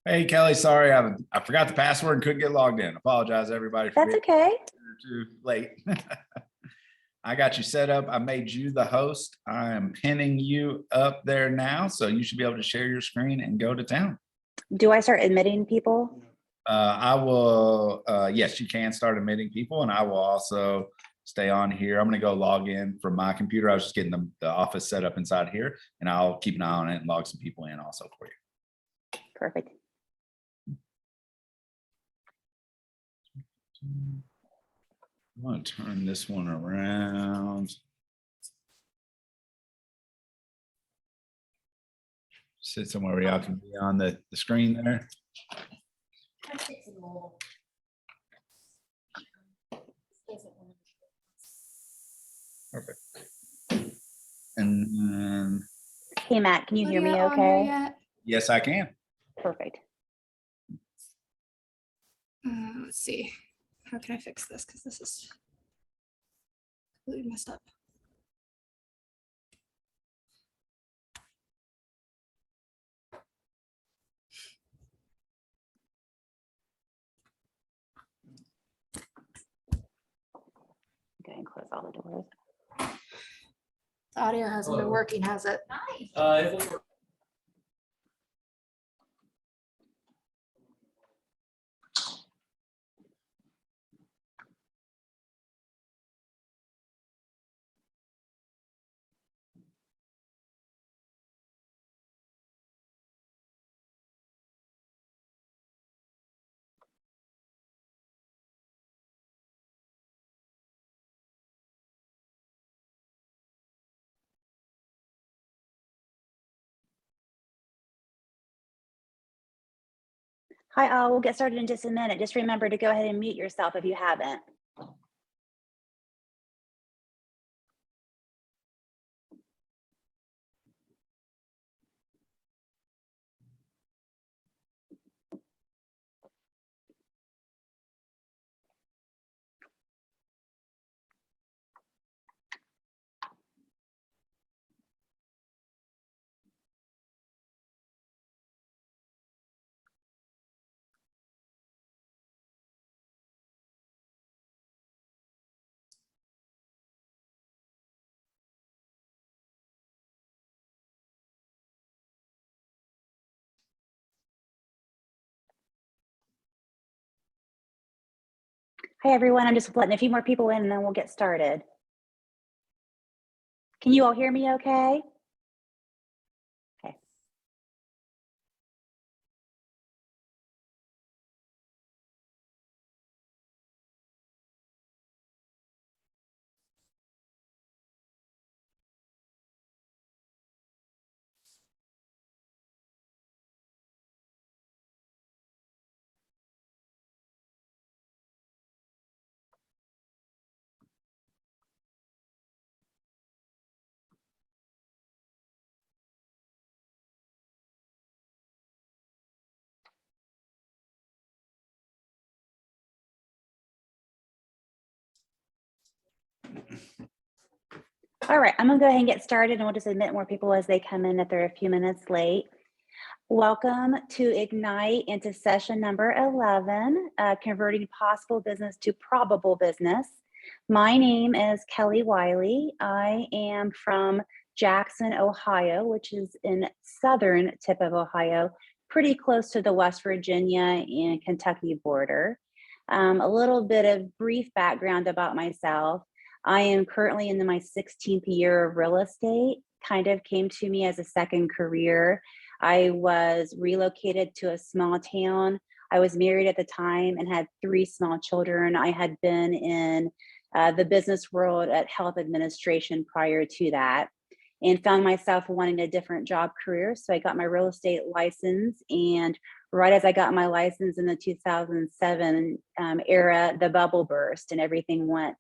Hey, Kelly, sorry, I forgot the password and couldn't get logged in. Apologize, everybody, for That's being okay. too late. I got you set up. I made you the host. I am pinning you up there now, so you should be able to share your screen and go to town. Do I start admitting people? I will, yes, you can start admitting people, and I will also stay on here. I'm going to go log in from my computer. I was just getting the office set up inside here, and I'll keep an eye on it and log some people in also for you. Perfect. I'm going to turn this one around. Sit somewhere where y'all can be on the screen there. Perfect. And then, Hey, Matt, can you hear me okay? yes, I can. Perfect. Let's see. How can I fix this? Because this is completely messed up. Go ahead and close all the doors. The audio hasn't been working, has it? Hi, all. We'll get started in just a minute. Just remember to go ahead and mute yourself if you haven't. Hi, everyone. I'm just letting a few more people in and then we'll get started. Can you all hear me okay? Okay. All right, I'm gonna go ahead and get started and we'll just admit more people as they come in if they're a few minutes late. Welcome to Ignite into session number 11, converting possible business to probable business. My name is Kelly Wiley. I am from Jackson, Ohio, which is in southern tip of Ohio, pretty close to the West Virginia and Kentucky border. A little bit of brief background about myself. I am currently in my 16th year of real estate, kind of came to me as a second career. I was relocated to a small town. I was married at the time and had 3 small children. I had been in the business world at health administration prior to that and found myself wanting a different job career. So I got my real estate license, and right as I got my license in the 2007 era, the bubble burst and everything went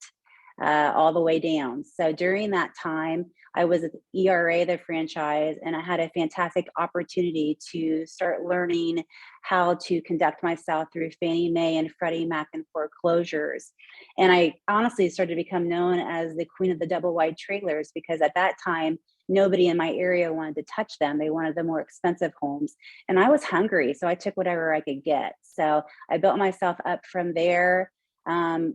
all the way down. So during that time, I was at ERA, the franchise, and I had a fantastic opportunity to start learning how to conduct myself through Fannie Mae and Freddie Mac and foreclosures. And I honestly started to become known as the queen of the double wide trailers, because at that time, nobody in my area wanted to touch them. They wanted the more expensive homes. And I was hungry, so I took whatever I could get. So I built myself up from there,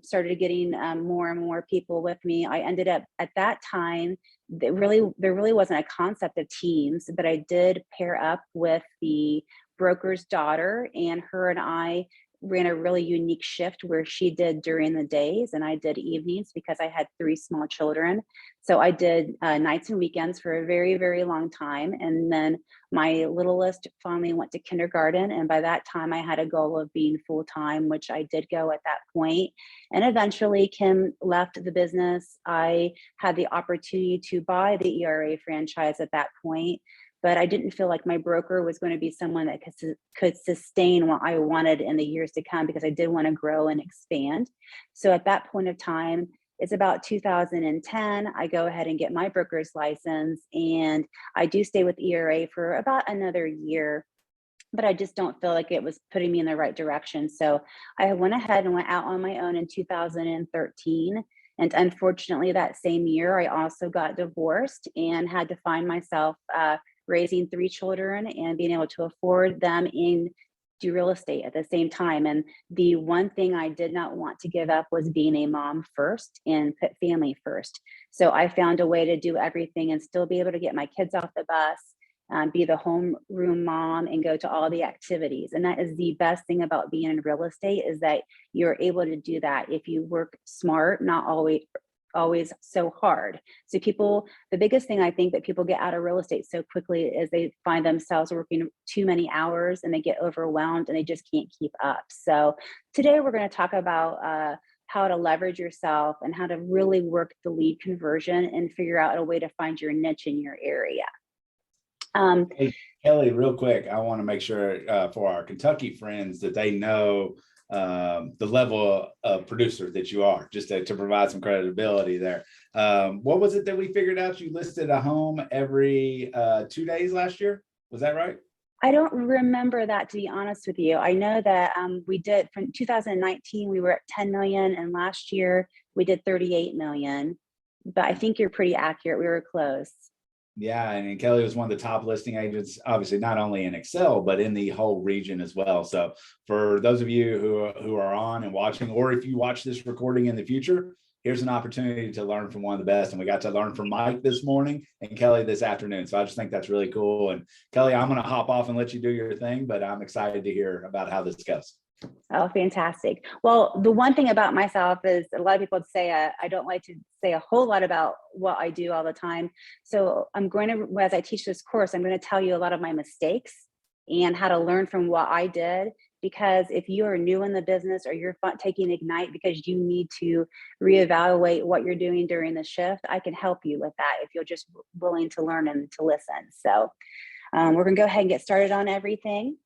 started getting more and more people with me. I ended up at that time, there really wasn't a concept of teams, but I did pair up with the broker's daughter, and her and I ran a really unique shift where she did during the days and I did evenings because I had 3 small children. So I did nights and weekends for a very, very long time. And then my littlest finally went to kindergarten. And by that time I had a goal of being full-time, which I did go at that point. And eventually Kim left the business. I had the opportunity to buy the ERA franchise at that point, but I didn't feel like my broker was going to be someone that could sustain what I wanted in the years to come, because I did want to grow and expand. So at that point of time, it's about 2010, I go ahead and get my broker's license, and I do stay with ERA for about another year, but I just don't feel like it was putting me in the right direction. So I went ahead and went out on my own in 2013. And unfortunately, that same year, I also got divorced and had to find myself raising 3 children and being able to afford them and do real estate at the same time. And the one thing I did not want to give up was being a mom first and put family first. So I found a way to do everything and still be able to get my kids off the bus, be the homeroom mom, and go to all the activities. And that is the best thing about being in real estate, is that you're able to do that if you work smart, not always so hard. So the biggest thing I think that people get out of real estate so quickly is they find themselves working too many hours and they get overwhelmed and they just can't keep up. So today we're going to talk about how to leverage yourself and how to really work the lead conversion and figure out a way to find your niche in your area. Hey, Kelly, real quick, I want to make sure for our Kentucky friends that they know the level of producer that you are, just to provide some credibility there. What was it that we figured out? You listed a home every 2 days last year. Was that right? I don't remember that, to be honest with you. I know that we did from 2019, we were at 10 million, and last year we did 38 million, but I think you're pretty accurate. We were close. Yeah, and Kelly was one of the top listing agents, obviously not only in Excel, but in the whole region as well. So for those of you who are on and watching, or if you watch this recording in the future, here's an opportunity to learn from one of the best. And we got to learn from Mike this morning and Kelly this afternoon. So I just think that's really cool. And Kelly, I'm going to hop off and let you do your thing, but I'm excited to hear about how this goes. Oh, fantastic. Well, the one thing about myself is a lot of people say I don't like to say a whole lot about what I do all the time. So I'm going to, as I teach this course, I'm going to tell you a lot of my mistakes and how to learn from what I did. Because if you are new in the business or you're taking Ignite because you need to reevaluate what you're doing during the shift, I can help you with that if you're just willing to learn and to listen. So we're going to go ahead and get started on everything.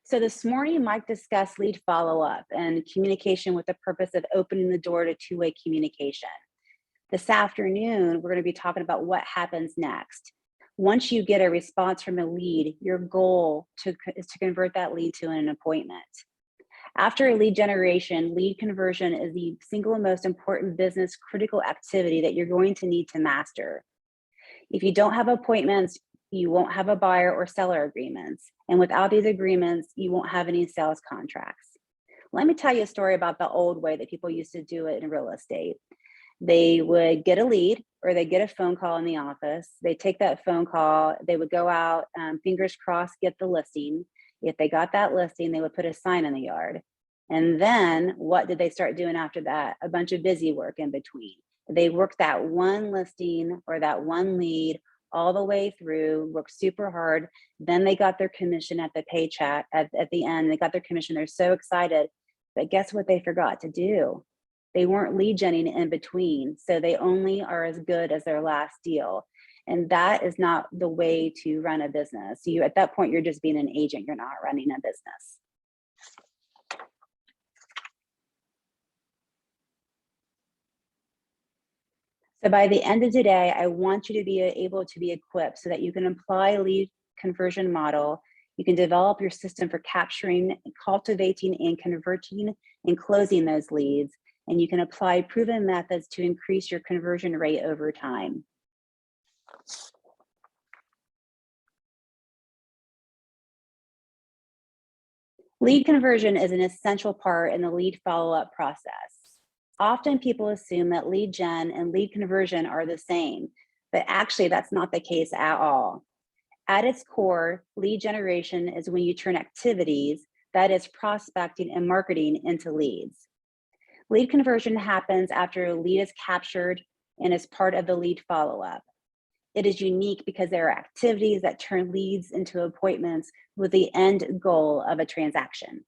So this morning, Mike discussed lead follow-up and communication with the purpose of opening the door to two-way communication. This afternoon, we're going to be talking about what happens next. Once you get a response from a lead, your goal is to convert that lead to an appointment. After a lead generation, lead conversion is the single most important business critical activity that you're going to need to master. If you don't have appointments, you won't have a buyer or seller agreements. And without these agreements, you won't have any sales contracts. Let me tell you a story about the old way that people used to do it in real estate. They would get a lead or they get a phone call in the office. They take that phone call, they would go out, fingers crossed, get the listing. If they got that listing, they would put a sign in the yard. And then what did they start doing after that? A bunch of busy work in between. They worked that one listing or that one lead all the way through, worked super hard. Then they got their commission at the paycheck at the end. They got their commission. They're so excited. But guess what they forgot to do? They weren't lead genning in between. So they only are as good as their last deal. And that is not the way to run a business. You, at that point, you're just being an agent. You're not running a business. So by the end of today, I want you to be able to be equipped so that you can apply a lead conversion model. You can develop your system for capturing, cultivating, and converting and closing those leads. and you can apply proven methods to increase your conversion rate over time. Lead conversion is an essential part in the lead follow-up process. Often people assume that lead gen and lead conversion are the same, but actually that's not the case at all. At its core, lead generation is when you turn activities, that is prospecting and marketing, into leads. Lead conversion happens after a lead is captured and is part of the lead follow-up. It is unique because there are activities that turn leads into appointments with the end goal of a transaction.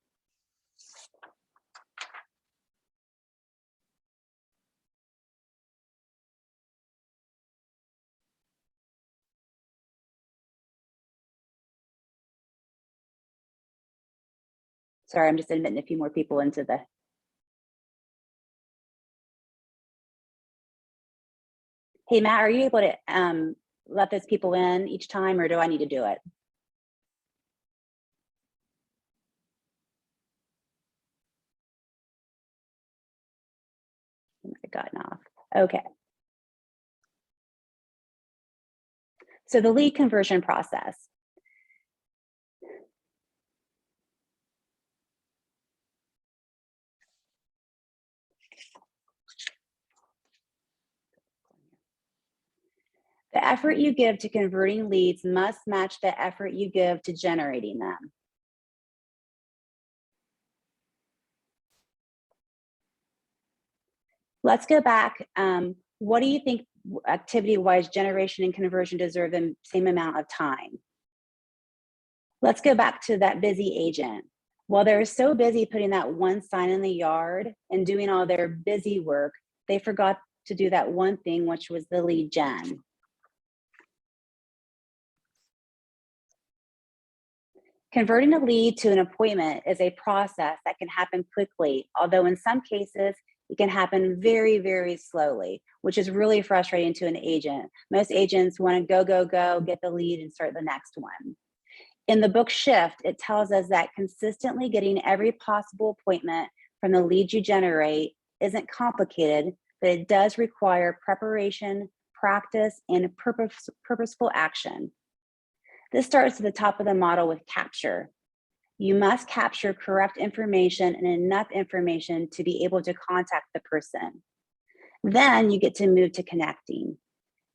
Sorry, I'm just admitting a few more people into the. Hey, Matt, are you able to let those people in each time, or do I need to do it? I've gotten off. Okay. So the lead conversion process. The effort you give to converting leads must match the effort you give to generating them. Let's go back. What do you think activity-wise generation and conversion deserve the same amount of time? Let's go back to that busy agent. While they're so busy putting that one sign in the yard and doing all their busy work, they forgot to do that one thing, which was the lead gen. Converting a lead to an appointment is a process that can happen quickly, although in some cases, it can happen very, very slowly, which is really frustrating to an agent. Most agents want to go, go, go, get the lead and start the next one. In the book Shift, it tells us that consistently getting every possible appointment from the lead you generate isn't complicated, but it does require preparation, practice, and purposeful action. This starts at the top of the model with capture. You must capture correct information and enough information to be able to contact the person. Then you get to move to connecting,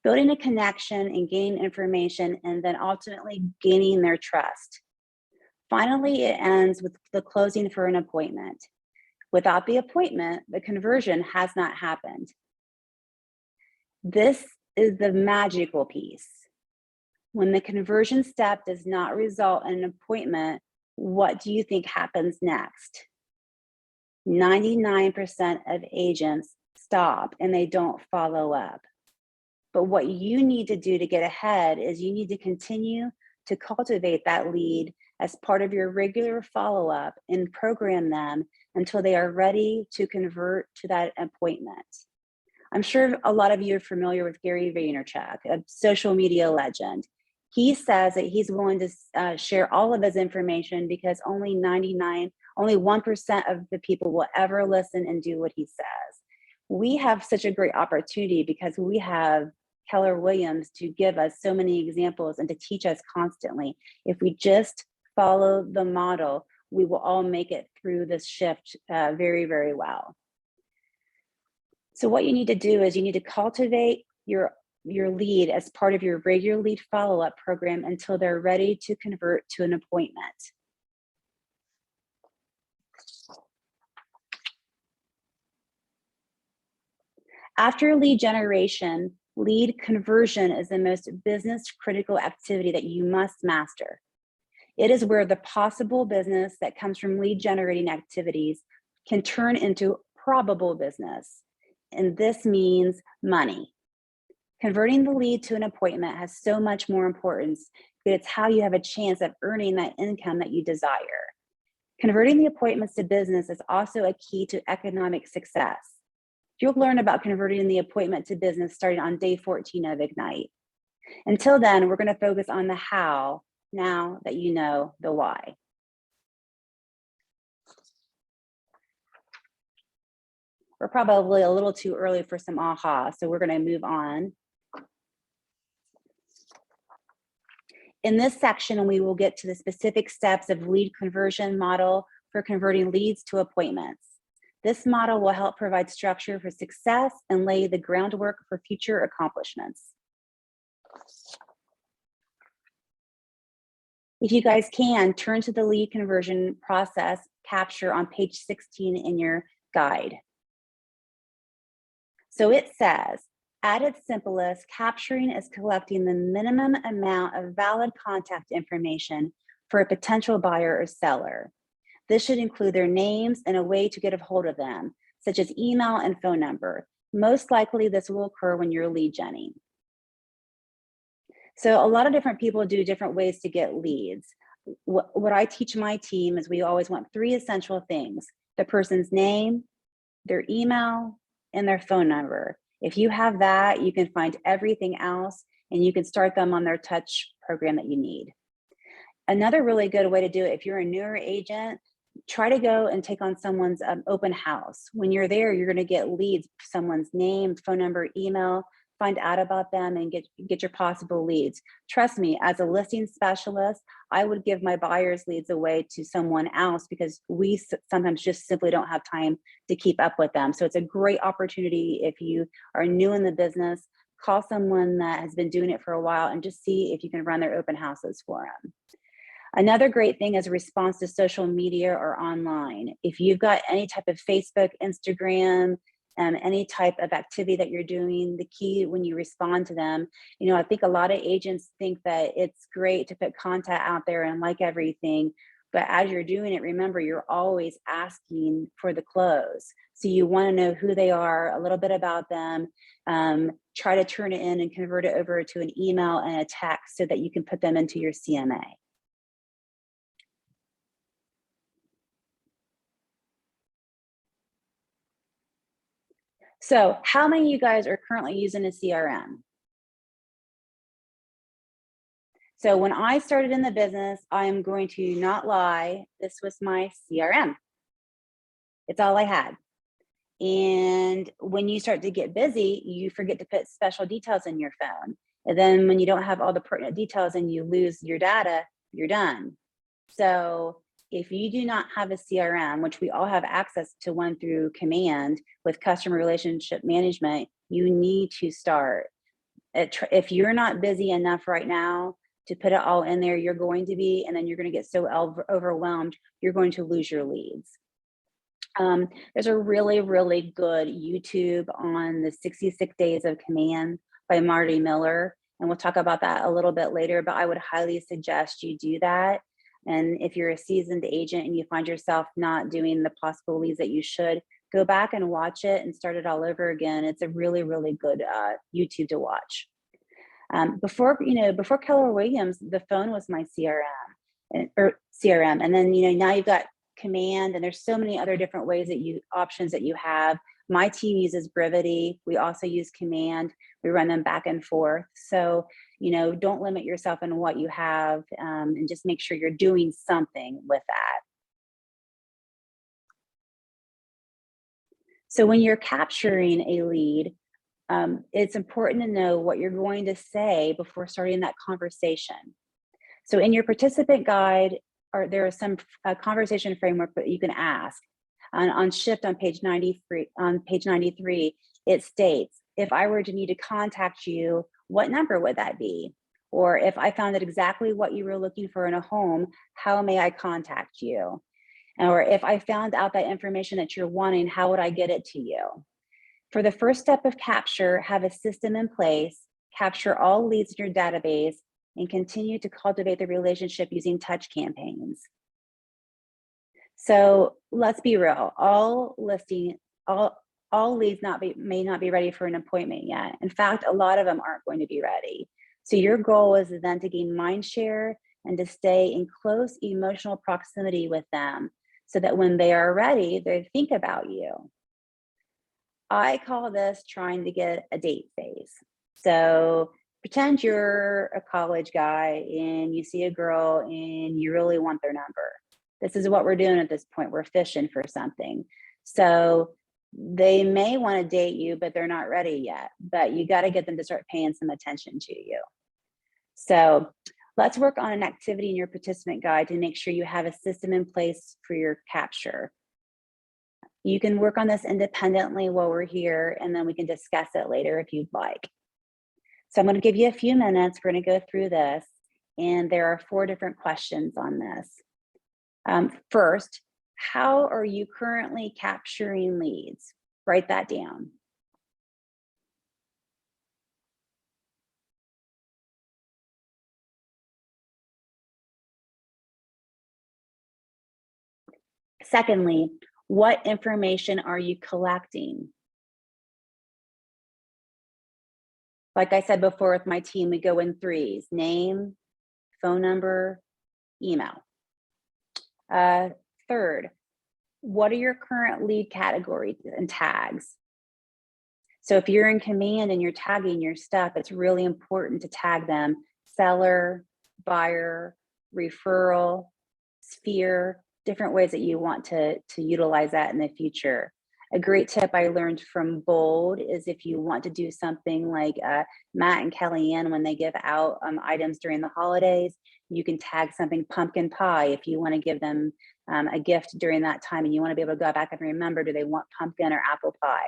building a connection and gaining information, and then ultimately gaining their trust. Finally, it ends with the closing for an appointment. Without the appointment, the conversion has not happened. This is the magical piece. When the conversion step does not result in an appointment, what do you think happens next? 99% of agents stop and they don't follow up. But what you need to do to get ahead is you need to continue to cultivate that lead as part of your regular follow-up and program them until they are ready to convert to that appointment. I'm sure a lot of you are familiar with Gary Vaynerchuk, a social media legend. He says that he's willing to share all of his information because only 1% of the people will ever listen and do what he says. We have such a great opportunity because we have Keller Williams to give us so many examples and to teach us constantly. If we just follow the model, we will all make it through this shift very, very well. So what you need to do is you need to cultivate your lead as part of your regular lead follow-up program until they're ready to convert to an appointment. After lead generation, lead conversion is the most business critical activity that you must master. It is where the possible business that comes from lead generating activities can turn into probable business. And this means money. Converting the lead to an appointment has so much more importance, but it's how you have a chance of earning that income that you desire. Converting the appointments to business is also a key to economic success. You'll learn about converting the appointment to business starting on day 14 of Ignite. Until then, we're going to focus on the how now that you know the why. We're probably a little too early for some aha, so we're going to move on. In this section, we will get to the specific steps of lead conversion model for converting leads to appointments. This model will help provide structure for success and lay the groundwork for future accomplishments. If you guys can, turn to the lead conversion process capture on page 16 in your guide. So it says, at its simplest, capturing is collecting the minimum amount of valid contact information for a potential buyer or seller. This should include their names and a way to get a hold of them, such as email and phone number. Most likely this will occur when you're lead genning. So a lot of different people do different ways to get leads. What I teach my team is we always want 3 essential things: the person's name, their email, and their phone number. If you have that, you can find everything else and you can start them on their touch program that you need. Another really good way to do it, if you're a newer agent, try to go and take on someone's open house. When you're there, you're going to get leads, someone's name, phone number, email, find out about them and get your possible leads. Trust me, as a listing specialist, I would give my buyers leads away to someone else because we sometimes just simply don't have time to keep up with them. So it's a great opportunity if you are new in the business, call someone that has been doing it for a while and just see if you can run their open houses for them. Another great thing is a response to social media or online. If you've got any type of Facebook, Instagram, any type of activity that you're doing, the key when you respond to them, I think a lot of agents think that it's great to put content out there and like everything, but as you're doing it, remember, you're always asking for the close. So you want to know who they are, a little bit about them, try to turn it in and convert it over to an email and a text so that you can put them into your CMA. So how many of you guys are currently using a CRM? So when I started in the business, I'm going to not lie, this was my CRM. It's all I had. And when you start to get busy, you forget to put special details in your phone. And then when you don't have all the pertinent details and you lose your data, you're done. So if you do not have a CRM, which we all have access to one through Command with customer relationship management, you need to start. If you're not busy enough right now to put it all in there, you're going to be, and then you're going to get so overwhelmed, you're going to lose your leads. There's a really, really good YouTube on the 66 Days of Command by Marty Miller. And we'll talk about that a little bit later, but I would highly suggest you do that. And if you're a seasoned agent and you find yourself not doing the possible leads that you should, go back and watch it and start it all over again. It's a really, really good YouTube to watch. Before Keller Williams, the phone was my CRM, and then now you've got Command, and there's so many other different ways options that you have. My team uses Brevity. We also use Command. We run them back and forth. So, don't limit yourself in what you have, and just make sure you're doing something with that. So when you're capturing a lead, it's important to know what you're going to say before starting that conversation. So in your participant guide, there is some conversation framework that you can ask. On Shift on page 93, it states, if I were to need to contact you, what number would that be? Or if I found out exactly what you were looking for in a home, how may I contact you? Or if I found out that information that you're wanting, how would I get it to you? For the first step of capture, have a system in place, capture all leads in your database, and continue to cultivate the relationship using touch campaigns. So let's be real, all leads may not be ready for an appointment yet. In fact, a lot of them aren't going to be ready. So your goal is then to gain mind share and to stay in close emotional proximity with them so that when they are ready, they think about you. I call this trying to get a date phase. So pretend you're a college guy and you see a girl and you really want their number. This is what we're doing at this point. We're fishing for something. So They may want to date you, but they're not ready yet, but you got to get them to start paying some attention to you. So let's work on an activity in your participant guide to make sure you have a system in place for your capture. You can work on this independently while we're here, and then we can discuss it later if you'd like. So I'm going to give you a few minutes. We're going to go through this, and there are 4 different questions on this. First, how are you currently capturing leads? Write that down. Secondly, what information are you collecting? Like I said before with my team, we go in 3s: name, phone number, email. Third, what are your current lead categories and tags? So if you're in command and you're tagging your stuff, it's really important to tag them: seller, buyer, referral, sphere, different ways that you want to utilize that in the future. A great tip I learned from Bold is if you want to do something like Matt and Kellyanne, when they give out items during the holidays, you can tag something pumpkin pie if you want to give them a gift during that time and you want to be able to go back and remember, do they want pumpkin or apple pie?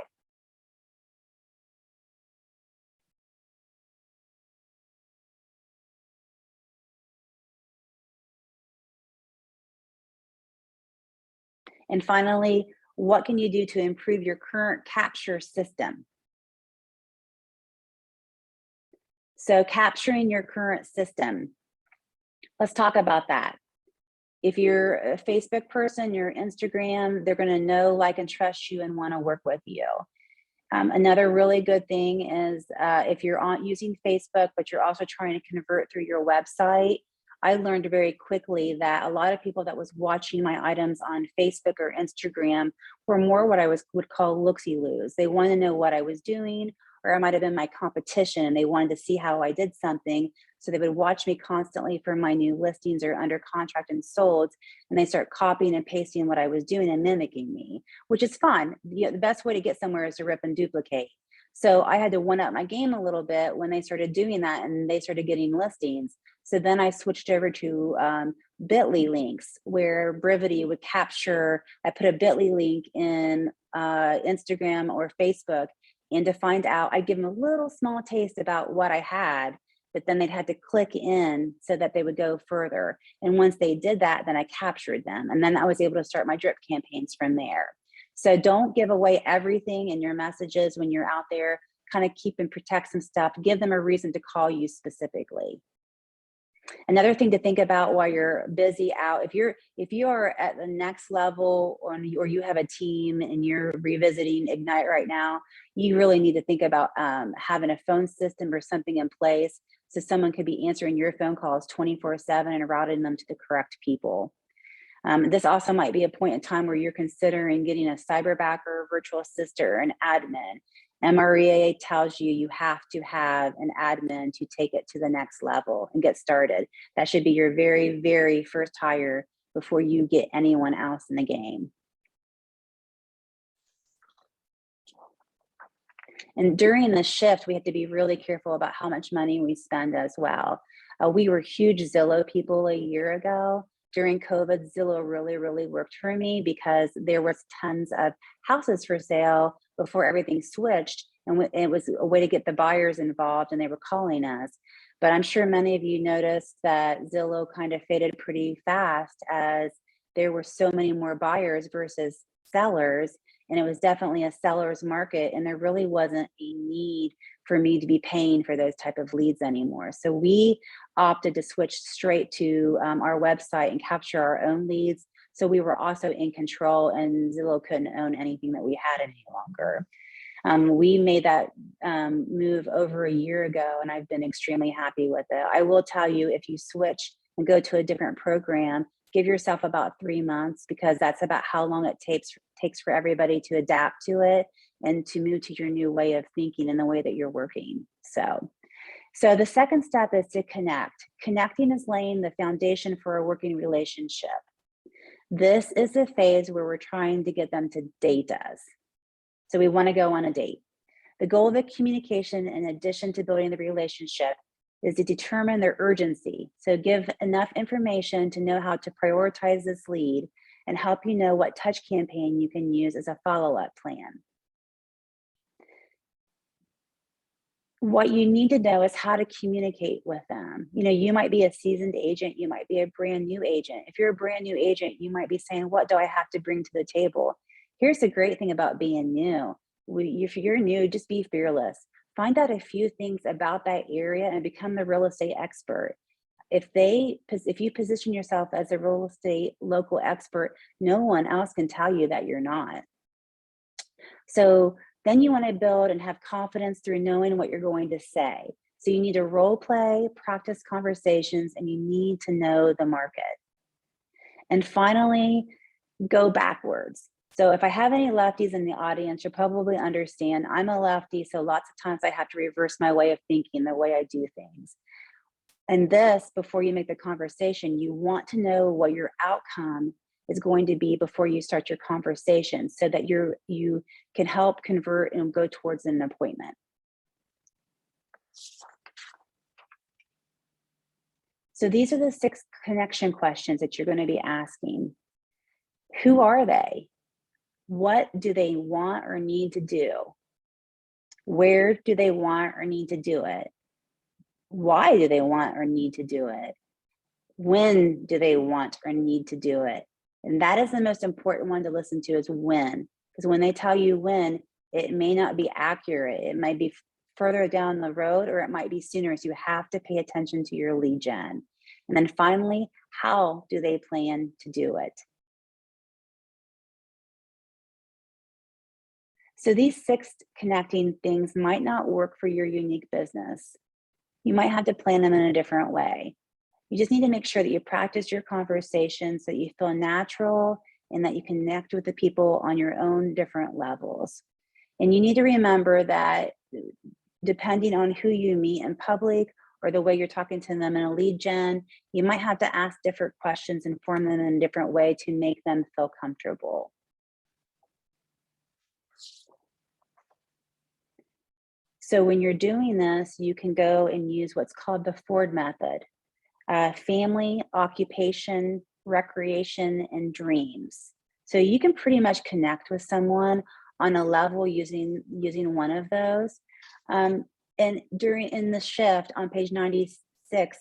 And finally, what can you do to improve your current capture system? So capturing your current system, let's talk about that. If you're a Facebook person, your Instagram, they're going to know, like, and trust you and want to work with you. Another really good thing is if you're using Facebook, but you're also trying to convert through your website, I learned very quickly that a lot of people that was watching my items on Facebook or Instagram were more what I would call look-see-loos. They want to know what I was doing, or it might have been my competition, and they wanted to see how I did something. So they would watch me constantly for my new listings or under contract and sold, and they start copying and pasting what I was doing and mimicking me, which is fun. The best way to get somewhere is to rip and duplicate. So I had to one up my game a little bit when they started doing that and they started getting listings. So then I switched over to bit.ly links, where Brevity would capture. I put a bit.ly link in Instagram or Facebook, and to find out, I'd give them a little small taste about what I had, but then they'd had to click in so that they would go further. And once they did that, then I captured them. And then I was able to start my drip campaigns from there. So don't give away everything in your messages when you're out there. Kind of keep and protect some stuff. Give them a reason to call you specifically. Another thing to think about while you're busy out, if you are at the next level, or you have a team and you're revisiting Ignite right now, you really need to think about having a phone system or something in place so someone could be answering your phone calls 24/7 and routing them to the correct people. This also might be a point in time where you're considering getting a cyberbacker, virtual assistant, or an admin. MREA tells you you have to have an admin to take it to the next level and get started. That should be your very, very first hire before you get anyone else in the game. And during the shift, we have to be really careful about how much money we spend as well. We were huge Zillow people a year ago. During COVID, Zillow really, really worked for me because there was tons of houses for sale before everything switched. And it was a way to get the buyers involved, and they were calling us. But I'm sure many of you noticed that Zillow kind of faded pretty fast as there were so many more buyers versus sellers. And it was definitely a seller's market, and there really wasn't a need for me to be paying for those type of leads anymore. So we opted to switch straight to our website and capture our own leads. So we were also in control, and Zillow couldn't own anything that we had any longer. We made that move over a year ago, and I've been extremely happy with it. I will tell you, if you switch and go to a different program, give yourself about 3 months, because that's about how long it takes for everybody to adapt to it and to move to your new way of thinking and the way that you're working. So the second step is to connect. Connecting is laying the foundation for a working relationship. This is the phase where we're trying to get them to date us. So we want to go on a date. The goal of the communication, in addition to building the relationship, is to determine their urgency. So give enough information to know how to prioritize this lead and help you know what touch campaign you can use as a follow-up plan. What you need to know is how to communicate with them. You might be a seasoned agent, you might be a brand new agent. If you're a brand new agent, you might be saying, what do I have to bring to the table? Here's the great thing about being new. If you're new, just be fearless. Find out a few things about that area and become the real estate expert. If you position yourself as a real estate local expert, no one else can tell you that you're not. So then you want to build and have confidence through knowing what you're going to say. So you need to role play, practice conversations, and you need to know the market. And finally, go backwards. So if I have any lefties in the audience, you'll probably understand I'm a lefty, so lots of times I have to reverse my way of thinking, the way I do things. And this, before you make the conversation, you want to know what your outcome is going to be before you start your conversation, so that you can help convert and go towards an appointment. So these are the 6 connection questions that you're going to be asking. Who are they? What do they want or need to do? Where do they want or need to do it? Why do they want or need to do it? When do they want or need to do it? And that is the most important one to listen to, is when. Because when they tell you when, it may not be accurate. It might be further down the road, or it might be sooner. So you have to pay attention to your lead gen. And then finally, how do they plan to do it? So these 6 connecting things might not work for your unique business. You might have to plan them in a different way. You just need to make sure that you practice your conversations, so that you feel natural and that you connect with the people on your own different levels. And you need to remember that depending on who you meet in public or the way you're talking to them in a lead gen, you might have to ask different questions and form them in a different way to make them feel comfortable. So when you're doing this, you can go and use what's called the Ford method. Family, occupation, recreation, and dreams. So you can pretty much connect with someone on a level using one of those. And in the shift on page 96,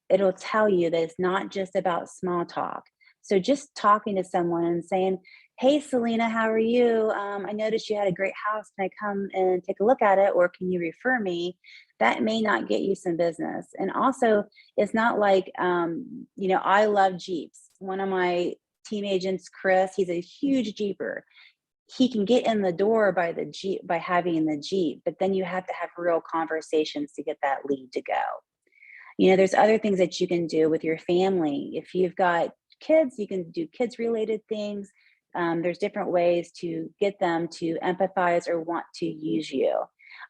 it'll tell you that it's not just about small talk. So just talking to someone and saying, hey, Selena, how are you? I noticed you had a great house. Can I come and take a look at it? Or can you refer me? That may not get you some business. And also, it's not like, I love Jeeps. One of my team agents, Chris, he's a huge Jeeper. He can get in the door by having the Jeep, but then you have to have real conversations to get that lead to go. There's other things that you can do with your family. If you've got kids, you can do kids related things. There's different ways to get them to empathize or want to use you.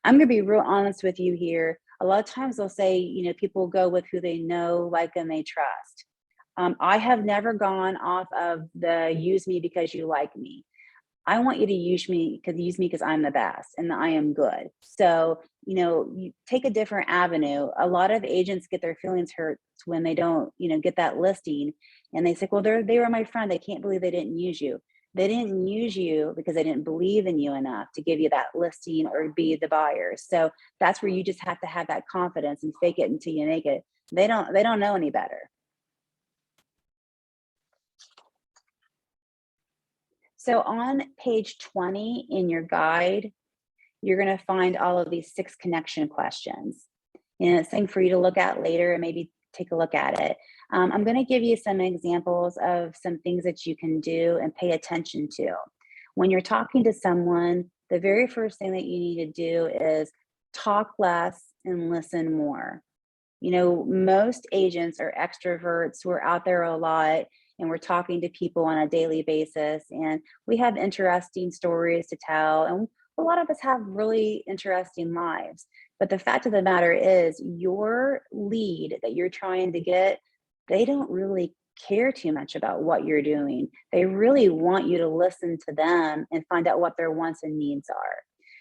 I'm going to be real honest with you here. A lot of times they'll say, people go with who they know, like, and they trust. I have never gone off of the use me because you like me. I want you to use me because I'm the best and I am good. So, you take a different avenue. A lot of agents get their feelings hurt when they don't, get that listing, and they say, well, they were my friend. They can't believe they didn't use you. They didn't use you because they didn't believe in you enough to give you that listing or be the buyer. So that's where you just have to have that confidence and fake it until you make it. They don't know any better. So on page 20 in your guide, you're going to find all of these 6 connection questions. And it's something for you to look at later and maybe take a look at it. I'm going to give you some examples of some things that you can do and pay attention to. When you're talking to someone, the very first thing that you need to do is talk less and listen more. Most agents are extroverts who are out there a lot, and we're talking to people on a daily basis, and we have interesting stories to tell, and a lot of us have really interesting lives. But the fact of the matter is, your lead that you're trying to get, they don't really care too much about what you're doing. They really want you to listen to them and find out what their wants and needs are.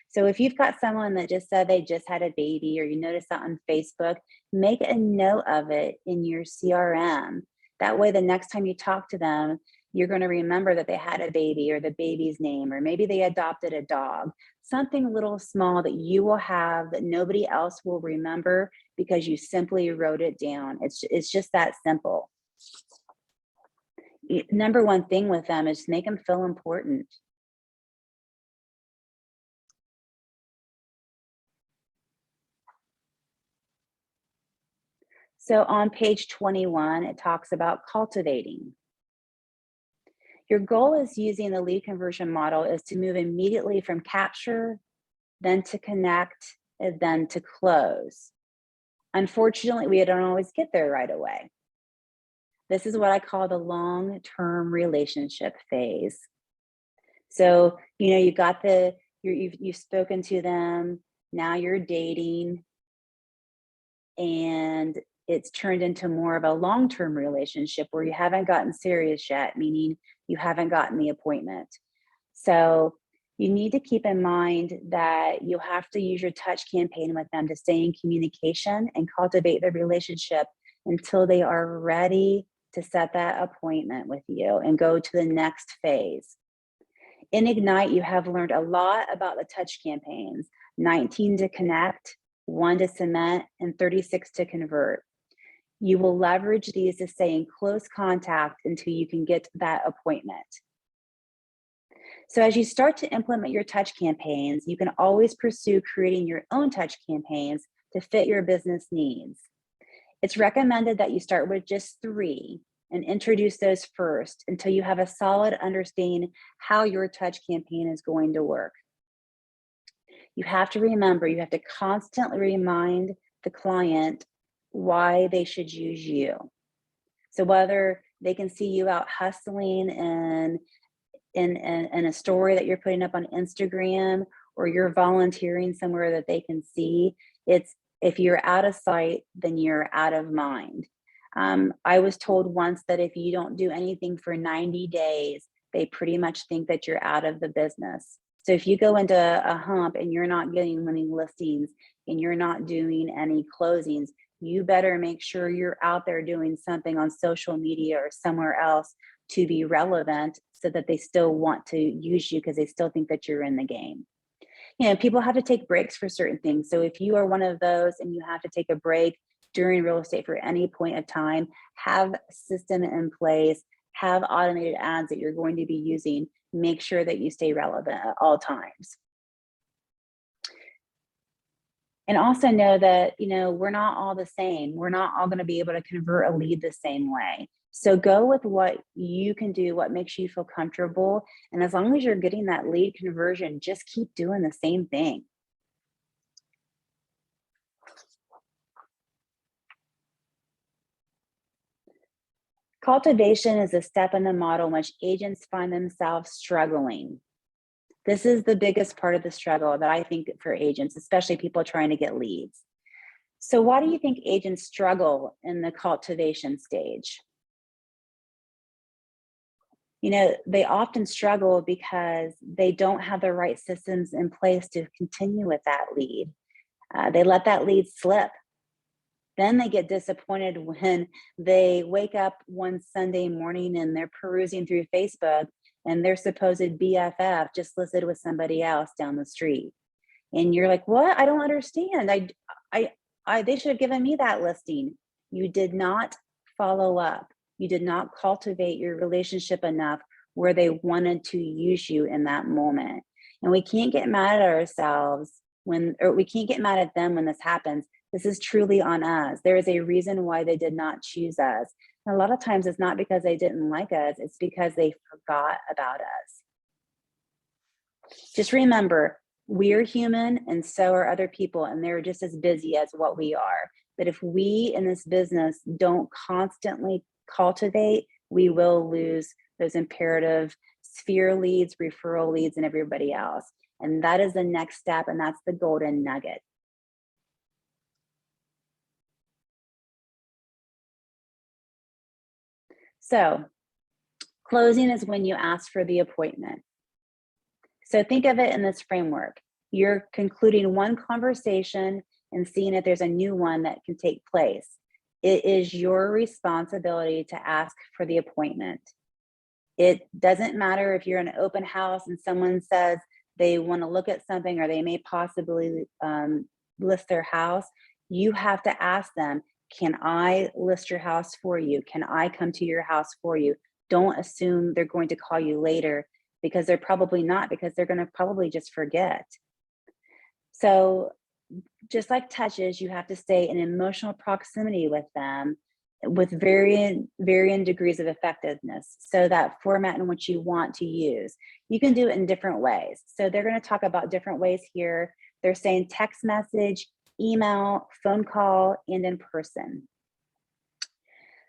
So if you've got someone that just said they just had a baby, or you notice that on Facebook, make a note of it in your CRM. That way, the next time you talk to them, you're going to remember that they had a baby, or the baby's name, or maybe they adopted a dog, something little small that you will have that nobody else will remember because you simply wrote it down. It's just that simple. Number one thing with them is make them feel important. So on page 21, it talks about cultivating. Your goal is using the lead conversion model is to move immediately from capture, then to connect, and then to close. Unfortunately, we don't always get there right away. This is what I call the long-term relationship phase. So, you got you've spoken to them, now you're dating, and it's turned into more of a long-term relationship where you haven't gotten serious yet, meaning you haven't gotten the appointment. So you need to keep in mind that you have to use your touch campaign with them to stay in communication and cultivate the relationship until they are ready to set that appointment with you and go to the next phase. In Ignite, you have learned a lot about the touch campaigns, 19 to connect, 1 to cement, and 36 to convert. You will leverage these to stay in close contact until you can get that appointment. So as you start to implement your touch campaigns, you can always pursue creating your own touch campaigns to fit your business needs. It's recommended that you start with just 3 and introduce those first until you have a solid understanding how your touch campaign is going to work. You have to remember, you have to constantly remind the client why they should use you. So whether they can see you out hustling and in a story that you're putting up on Instagram, or you're volunteering somewhere that they can see, if you're out of sight, then you're out of mind. I was told once that if you don't do anything for 90 days, they pretty much think that you're out of the business. So if you go into a hump and you're not getting winning listings and you're not doing any closings, you better make sure you're out there doing something on social media or somewhere else to be relevant so that they still want to use you because they still think that you're in the game. People have to take breaks for certain things. So if you are one of those and you have to take a break during real estate for any point of time, have a system in place, have automated ads that you're going to be using, make sure that you stay relevant at all times. And also know that, we're not all the same. We're not all going to be able to convert a lead the same way. So go with what you can do, what makes you feel comfortable. And as long as you're getting that lead conversion, just keep doing the same thing. Cultivation is a step in the model in which agents find themselves struggling. This is the biggest part of the struggle that I think for agents, especially people trying to get leads. So why do you think agents struggle in the cultivation stage? They often struggle because they don't have the right systems in place to continue with that lead. They let that lead slip. Then they get disappointed when they wake up one Sunday morning and they're perusing through Facebook and their supposed BFF just listed with somebody else down the street. And you're like, what? I don't understand. They should have given me that listing. You did not follow up. You did not cultivate your relationship enough where they wanted to use you in that moment. And we can't get mad at ourselves or we can't get mad at them when this happens. This is truly on us. There is a reason why they did not choose us. And a lot of times it's not because they didn't like us, it's because they forgot about us. Just remember, we're human and so are other people, and they're just as busy as what we are. But if we in this business don't constantly cultivate, we will lose those imperative sphere leads, referral leads, and everybody else. And that is the next step, and that's the golden nugget. So closing is when you ask for the appointment. So think of it in this framework. You're concluding one conversation and seeing if there's a new one that can take place. It is your responsibility to ask for the appointment. It doesn't matter if you're in an open house and someone says they want to look at something or they may possibly list their house. You have to ask them, can I list your house for you? Can I come to your house for you? Don't assume they're going to call you later, because they're probably not, because they're going to probably just forget. So just like touches, you have to stay in emotional proximity with them with varying degrees of effectiveness. So that format in which you want to use, you can do it in different ways. So they're going to talk about different ways here. They're saying text message, email, phone call, and in person.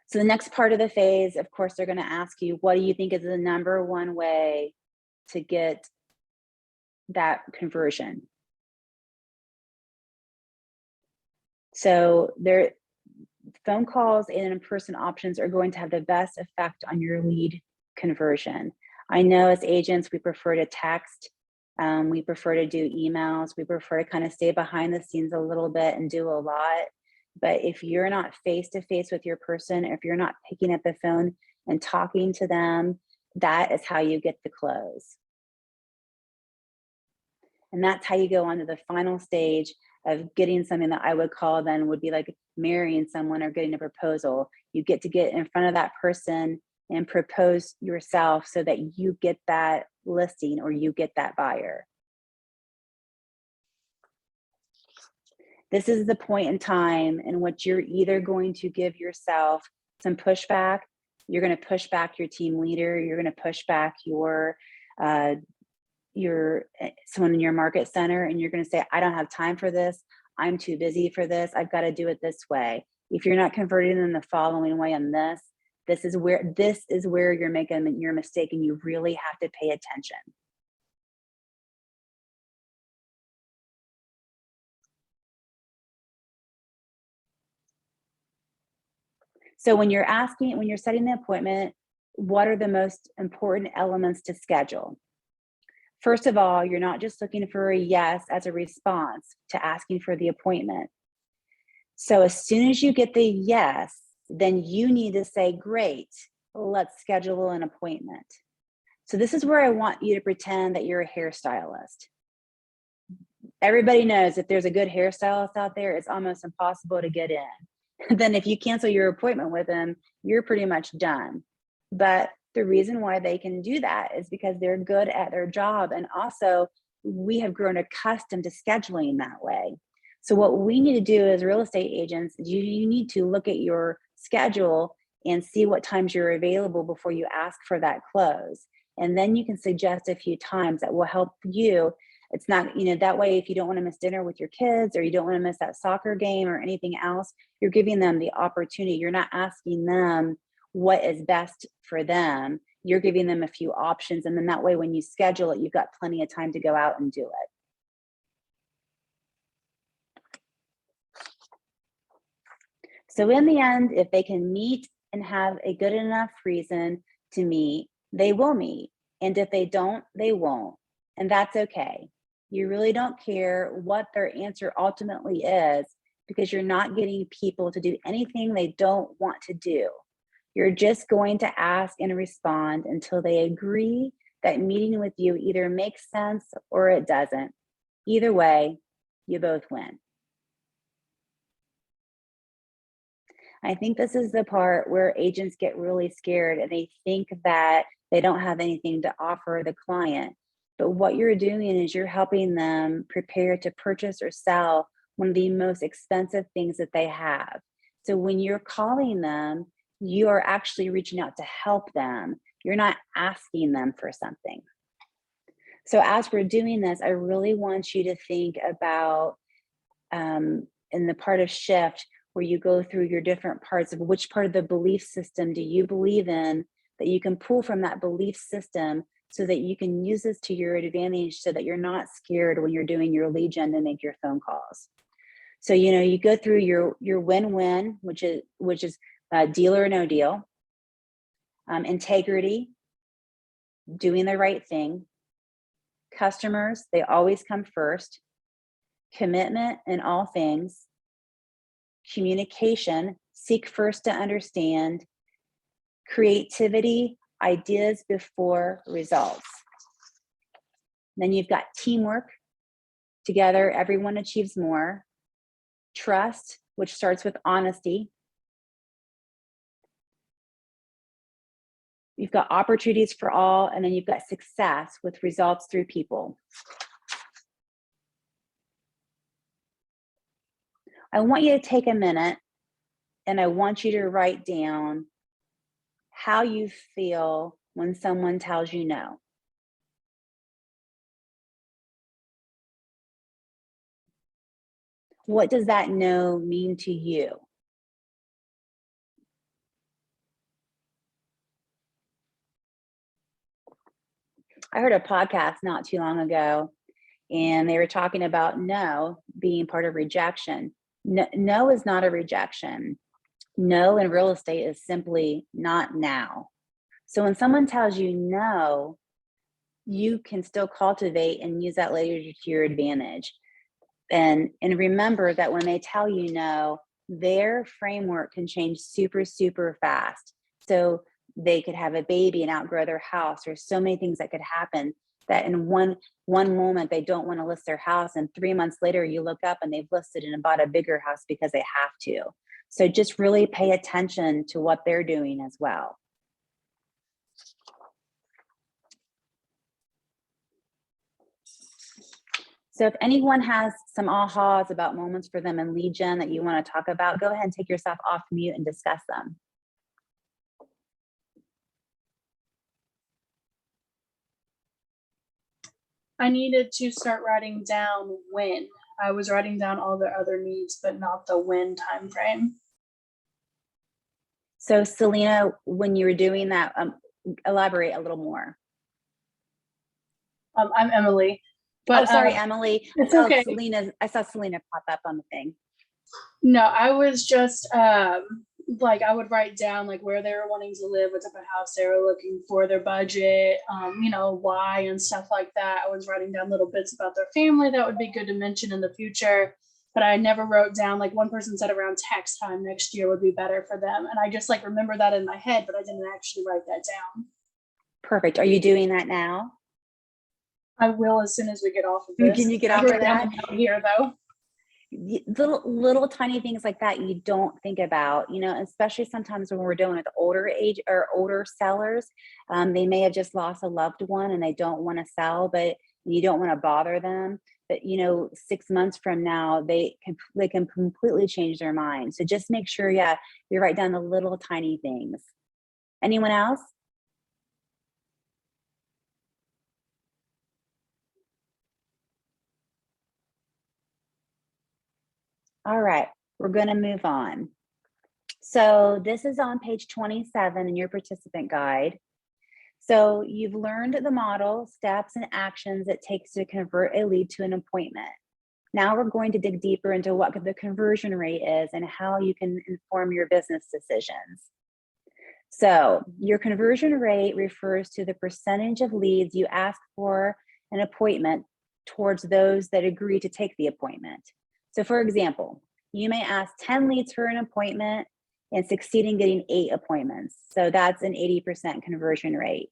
So the next part of the phase, of course, they're going to ask you, what do you think is the number one way to get that conversion? So their phone calls and in-person options are going to have the best effect on your lead conversion. I know as agents, we prefer to text. We prefer to do emails. We prefer to kind of stay behind the scenes a little bit and do a lot. But if you're not face-to-face with your person, or if you're not picking up the phone and talking to them, that is how you get the close. And that's how you go on to the final stage of getting something that I would call then would be like marrying someone or getting a proposal. You get to get in front of that person and propose yourself so that you get that listing or you get that buyer. This is the point in time in which you're either going to give yourself some pushback, you're going to push back your team leader, you're going to push back your someone in your market center, and you're going to say, I don't have time for this. I'm too busy for this. I've got to do it this way. If you're not converting them the following way on this is where you're making your mistake, and you really have to pay attention. So when you're setting the appointment, what are the most important elements to schedule? First of all, you're not just looking for a yes as a response to asking for the appointment. So as soon as you get the yes, then you need to say, great, let's schedule an appointment. So this is where I want you to pretend that you're a hairstylist. Everybody knows if there's a good hairstylist out there, it's almost impossible to get in. Then if you cancel your appointment with them, you're pretty much done. But the reason why they can do that is because they're good at their job. And also, we have grown accustomed to scheduling that way. So what we need to do as real estate agents, you need to look at your schedule and see what times you're available before you ask for that close. And then you can suggest a few times that will help you. It's not, that way, if you don't want to miss dinner with your kids, or you don't want to miss that soccer game or anything else, you're giving them the opportunity. You're not asking them what is best for them. You're giving them a few options. And then that way, when you schedule it, you've got plenty of time to go out and do it. So in the end, if they can meet and have a good enough reason to meet, they will meet. And if they don't, they won't. And that's okay. You really don't care what their answer ultimately is, because you're not getting people to do anything they don't want to do. You're just going to ask and respond until they agree that meeting with you either makes sense or it doesn't. Either way, you both win. I think this is the part where agents get really scared and they think that they don't have anything to offer the client. But what you're doing is you're helping them prepare to purchase or sell one of the most expensive things that they have. So when you're calling them, you are actually reaching out to help them. You're not asking them for something. So as we're doing this, I really want you to think about in the part of shift, where you go through your different parts of which part of the belief system do you believe in, that you can pull from that belief system so that you can use this to your advantage, so that you're not scared when you're doing your lead gen to make your phone calls. So, you go through your win-win, which is deal or no deal. integrity, doing the right thing, customers, they always come first, commitment in all things, communication, seek first to understand, creativity, ideas before results. Then you've got teamwork, together everyone achieves more, trust, which starts with honesty. You've got opportunities for all, and then you've got success with results through people. I want you to take a minute and I want you to write down how you feel when someone tells you no. What does that no mean to you? I heard a podcast not too long ago, and they were talking about no being part of rejection. No is not a rejection. No in real estate is simply not now. So when someone tells you no, you can still cultivate and use that later to your advantage. And remember that when they tell you no, their framework can change super, super fast. So they could have a baby and outgrow their house. There's so many things that could happen that in one moment they don't want to list their house, and 3 months later you look up and they've listed and bought a bigger house because they have to. So just really pay attention to what they're doing as well. So if anyone has some ahas about moments for them in lead gen that you want to talk about, go ahead and take yourself off mute and discuss them. I needed to start writing down when. I was writing down all the other needs, but not the when time frame. So Selena, when you were doing that, elaborate a little more. I'm Emily. But, sorry, Emily. It's okay. I saw Selena pop up on the thing. No, I was just like, I would write down like where they were wanting to live, what type of house they were looking for, their budget, you know, why and stuff like that. I was writing down little bits about their family that would be good to mention in the future. But I never wrote down, like one person said around tax time next year would be better for them. And I just like remember that in my head, but I didn't actually write that down. Perfect. Are you doing that now? I will as soon as we get off of this. Can you get off of that? Here though. Little tiny things like that you don't think about, you know, especially sometimes when we're dealing with older age or older sellers. They may have just lost a loved one and they don't want to sell, but you don't want to bother them. But you know, 6 months from now, they can completely change their mind. So just make sure, you write down the little tiny things. Anyone else? All right, we're going to move on. So this is on page 27 in your participant guide. So you've learned the model, steps, and actions it takes to convert a lead to an appointment. Now we're going to dig deeper into what the conversion rate is and how you can inform your business decisions. So your conversion rate refers to the percentage of leads you ask for an appointment towards those that agree to take the appointment. So for example, you may ask 10 leads for an appointment and succeed in getting 8 appointments. So that's an 80% conversion rate.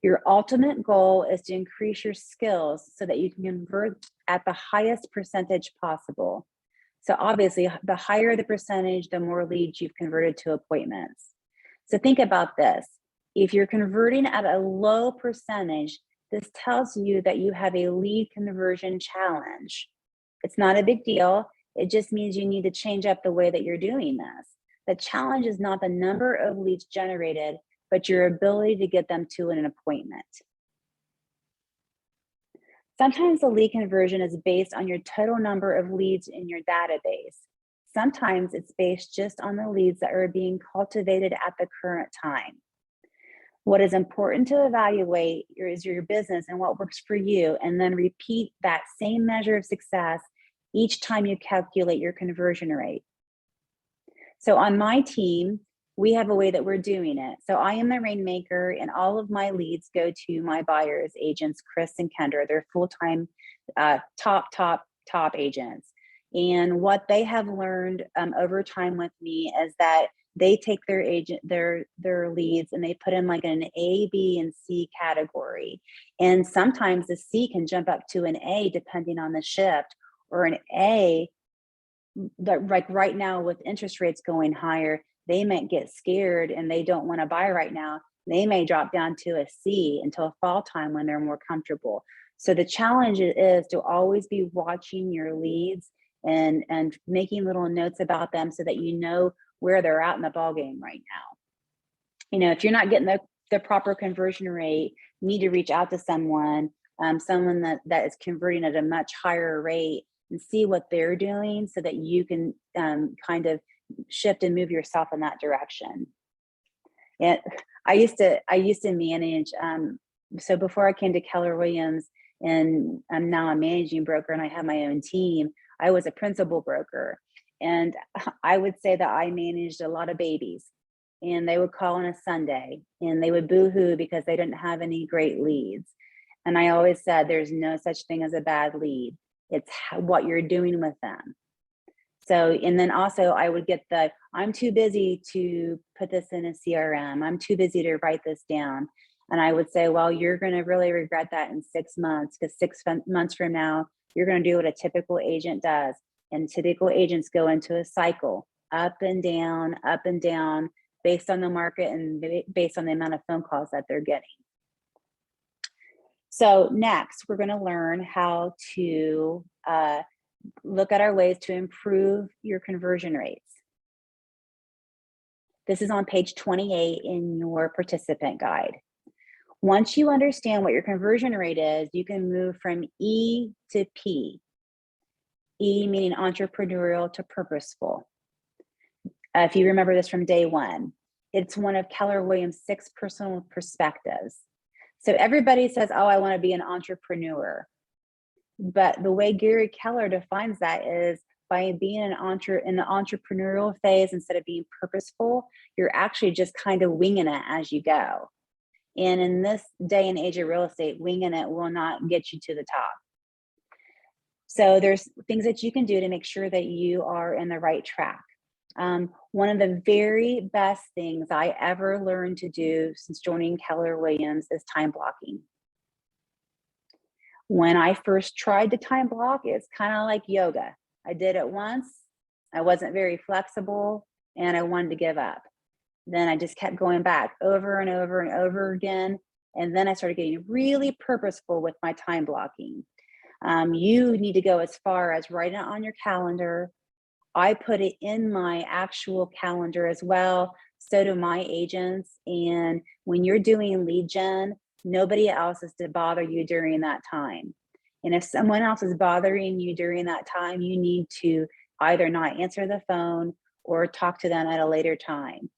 Your ultimate goal is to increase your skills so that you can convert at the highest percentage possible. So obviously, the higher the percentage, the more leads you've converted to appointments. So think about this. If you're converting at a low percentage, this tells you that you have a lead conversion challenge. It's not a big deal. It just means you need to change up the way that you're doing this. The challenge is not the number of leads generated, but your ability to get them to an appointment. Sometimes the lead conversion is based on your total number of leads in your database. Sometimes it's based just on the leads that are being cultivated at the current time. What is important to evaluate is your business and what works for you, and then repeat that same measure of success each time you calculate your conversion rate. So on my team, we have a way that we're doing it. So I am the rainmaker, and all of my leads go to my buyers agents, Chris and Kendra. They're full-time, top agents. And what they have learned over time with me is that they take their leads and they put in like an A, B, and C category. And sometimes the C can jump up to an A depending on the shift, or an A that, like right now with interest rates going higher, they might get scared and they don't want to buy right now. They may drop down to a C until fall time when they're more comfortable. So the challenge is to always be watching your leads and making little notes about them so that you know where they're at in the ball game right now. You know, if you're not getting the proper conversion rate, you need to reach out to someone that is converting at a much higher rate, and see what they're doing so that you can kind of shift and move yourself in that direction. And I used to manage, so before I came to Keller Williams, and I'm now a managing broker and I have my own team, I was a principal broker. And I would say that I managed a lot of babies, and they would call on a Sunday and they would boo-hoo because they didn't have any great leads. And I always said, there's no such thing as a bad lead. It's what you're doing with them. So, and then also I would get I'm too busy to put this in a CRM. I'm too busy to write this down. And I would say, well, you're going to really regret that in 6 months, because 6 months from now, you're going to do what a typical agent does. And typical agents go into a cycle, up and down, based on the market and based on the amount of phone calls that they're getting. So next, we're going to learn how to look at our ways to improve your conversion rates. This is on page 28 in your participant guide. Once you understand what your conversion rate is, you can move from E to P. E meaning entrepreneurial to purposeful. If you remember this from day one, it's one of Keller Williams' 6 personal perspectives. So everybody says, oh, I want to be an entrepreneur. But the way Gary Keller defines that is by being in the entrepreneurial phase, instead of being purposeful, you're actually just kind of winging it as you go. And in this day and age of real estate, winging it will not get you to the top. So there's things that you can do to make sure that you are in the right track. One of the very best things I ever learned to do since joining Keller Williams is time blocking. When I first tried to time block, it's kind of like yoga. I did it once, I wasn't very flexible, and I wanted to give up. Then I just kept going back over and over and over again. And then I started getting really purposeful with my time blocking. You need to go as far as writing it on your calendar. I put it in my actual calendar as well. So do my agents. And when you're doing lead gen, nobody else is to bother you during that time. And if someone else is bothering you during that time, you need to either not answer the phone or talk to them at a later time.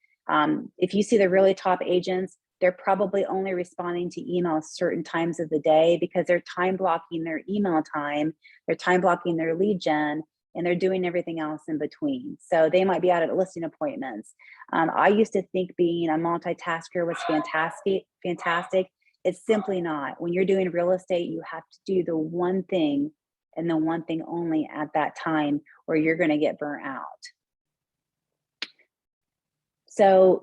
If you see the really top agents, they're probably only responding to emails certain times of the day because they're time blocking their email time, they're time blocking their lead gen, and they're doing everything else in between. So they might be out at listing appointments. I used to think being a multitasker was fantastic. It's simply not. When you're doing real estate, you have to do the one thing and the one thing only at that time, or you're going to get burnt out. So,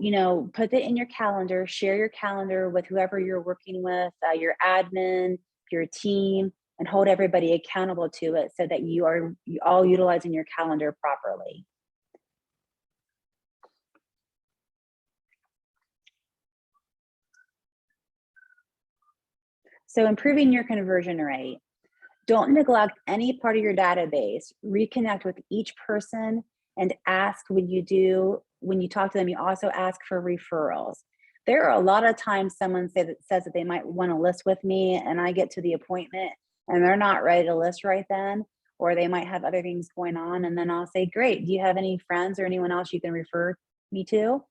put that in your calendar, share your calendar with whoever you're working with, your admin, your team, and hold everybody accountable to it so that you are all utilizing your calendar properly. So improving your conversion rate. Don't neglect any part of your database. Reconnect with each person and ask when you talk to them, you also ask for referrals. There are a lot of times someone says that they might want to list with me, and I get to the appointment and they're not ready to list right then, or they might have other things going on. And then I'll say, great, do you have any friends or anyone else you can refer me to?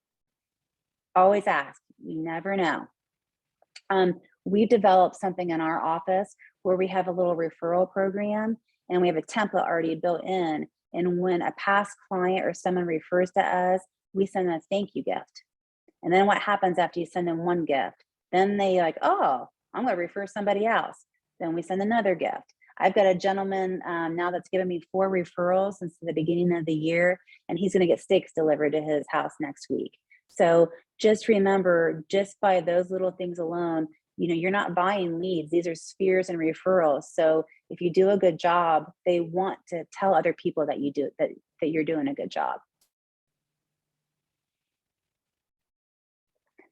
Always ask, you never know. We've developed something in our office where we have a little referral program, and we have a template already built in. And when a past client or someone refers to us, we send them a thank you gift. And then what happens after you send them one gift? Then they like, oh, I'm going to refer somebody else. Then we send another gift. I've got a gentleman now that's given me 4 referrals since the beginning of the year, and he's going to get steaks delivered to his house next week. So just remember, just by those little things alone, you know, you're not buying leads. These are spheres and referrals. So if you do a good job, they want to tell other people that you do that you're doing a good job.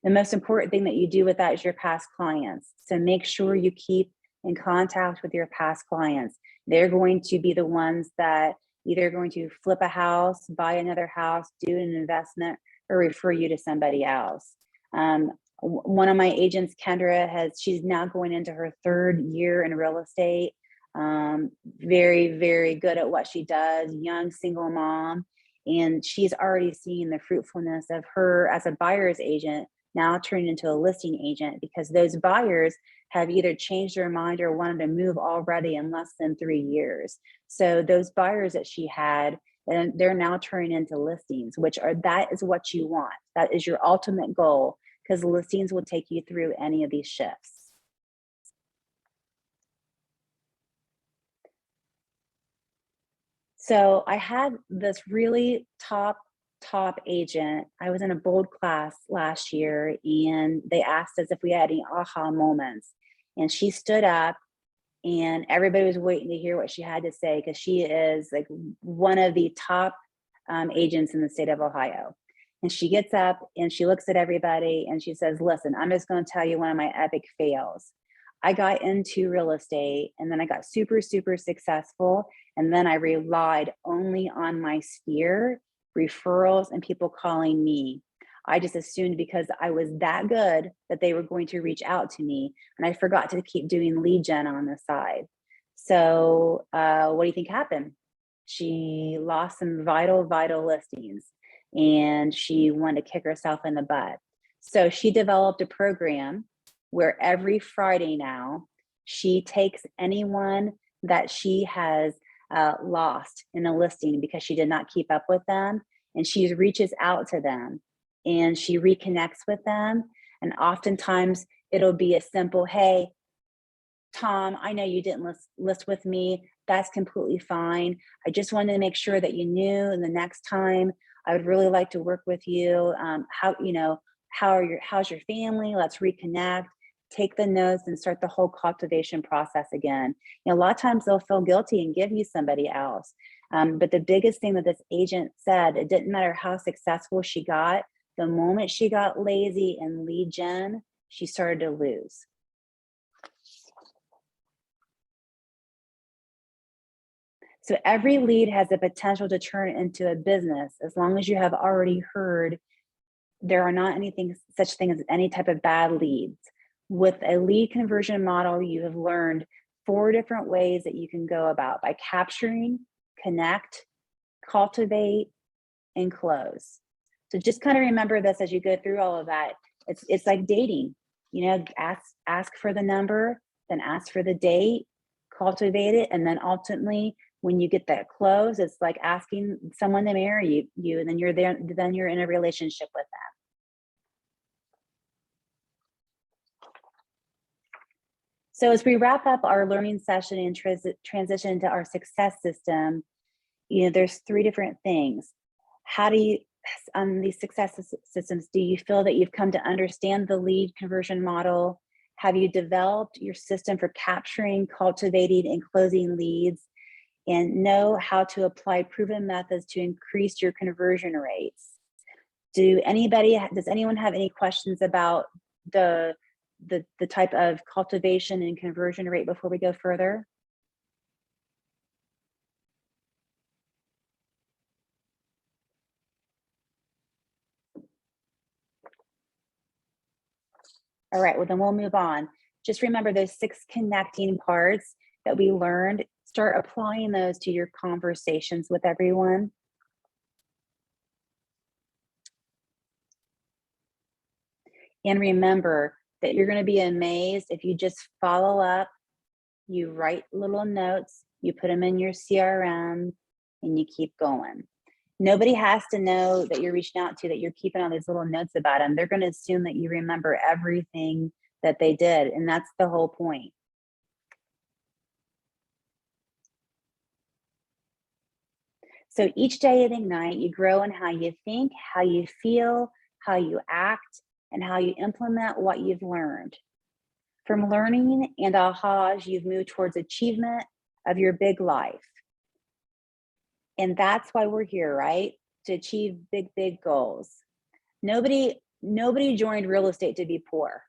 The most important thing that you do with that is your past clients. So make sure you keep in contact with your past clients. They're going to be the ones that either going to flip a house, buy another house, do an investment, or refer you to somebody else. One of my agents, Kendra, she's now going into her 3rd year in real estate. Very, very good at what she does, young single mom. And she's already seen the fruitfulness of her as a buyer's agent now turned into a listing agent, because those buyers have either changed their mind or wanted to move already in less than 3 years. So those buyers that she had, and they're now turning into listings, that is what you want. That is your ultimate goal, because listings will take you through any of these shifts. So I had this really top agent. I was in a bold class last year, and they asked us if we had any aha moments. And she stood up, and everybody was waiting to hear what she had to say, because she is like one of the top agents in the state of Ohio. And she gets up and she looks at everybody and she says, listen, I'm just going to tell you one of my epic fails. I got into real estate, and then I got super, super successful. And then I relied only on my sphere, referrals, and people calling me. I just assumed because I was that good that they were going to reach out to me, and I forgot to keep doing lead gen on the side. So what do you think happened? She lost some vital listings, and she wanted to kick herself in the butt. So she developed a program where every Friday now, she takes anyone that she has lost in a listing because she did not keep up with them, and she reaches out to them and she reconnects with them. And oftentimes it'll be a simple, hey, Tom, I know you didn't list with me. That's completely fine. I just wanted to make sure that you knew, and the next time I would really like to work with you. How's your family? Let's reconnect. Take the notes and start the whole cultivation process again. A lot of times they'll feel guilty and give you somebody else. But the biggest thing that this agent said, it didn't matter how successful she got, the moment she got lazy and lead gen, she started to lose. So every lead has the potential to turn into a business, as long as you have already heard there are not such thing as any type of bad leads. With a lead conversion model, you have learned 4 different ways that you can go about by capturing, connect, cultivate, and close. So just kind of remember this as you go through all of that. It's like dating, ask for the number, then ask for the date, cultivate it, and then ultimately when you get that close, it's like asking someone to marry you, and then you're there, then you're in a relationship with them. So as we wrap up our learning session and transition to our success system, there's 3 different things. How do you, on these success systems, do you feel that you've come to understand the lead conversion model? Have you developed your system for capturing, cultivating, and closing leads, and know how to apply proven methods to increase your conversion rates? Does anyone have any questions about the type of cultivation and conversion rate before we go further? All right, well then we'll move on. Just remember those 6 connecting parts that we learned. Start applying those to your conversations with everyone. And remember that you're going to be amazed if you just follow up, you write little notes, you put them in your CRM, and you keep going. Nobody has to know that you're reaching out to, that you're keeping all these little notes about them. They're going to assume that you remember everything that they did. And that's the whole point. So each day at Ignite, you grow in how you think, how you feel, how you act, and how you implement what you've learned. From learning and ahas, you've moved towards achievement of your big life. And that's why we're here, right? To achieve big, big goals. Nobody joined real estate to be poor.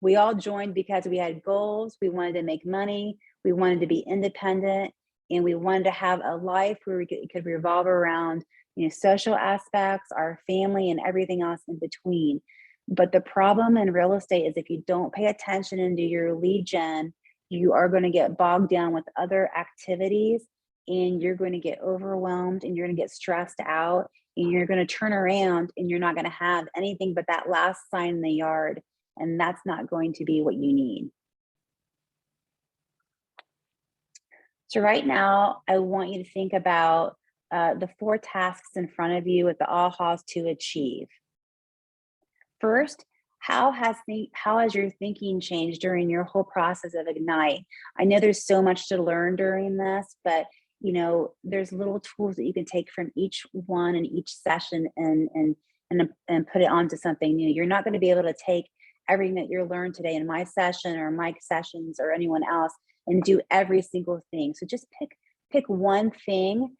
We all joined because we had goals. We wanted to make money. We wanted to be independent, and we wanted to have a life where we could revolve around, social aspects, our family, and everything else in between. But the problem in real estate is if you don't pay attention and do your lead gen, you are going to get bogged down with other activities, and you're going to get overwhelmed, and you're going to get stressed out, and you're going to turn around and you're not going to have anything but that last sign in the yard. And that's not going to be what you need. So right now, I want you to think about the 4 tasks in front of you with the ahas to achieve. First, how has your thinking changed during your whole process of Ignite? I know there's so much to learn during this, but there's little tools that you can take from each one and each session and put it onto something new. You're not going to be able to take everything that you learned today in my session or Mike's sessions or anyone else and do every single thing. So just pick one thing.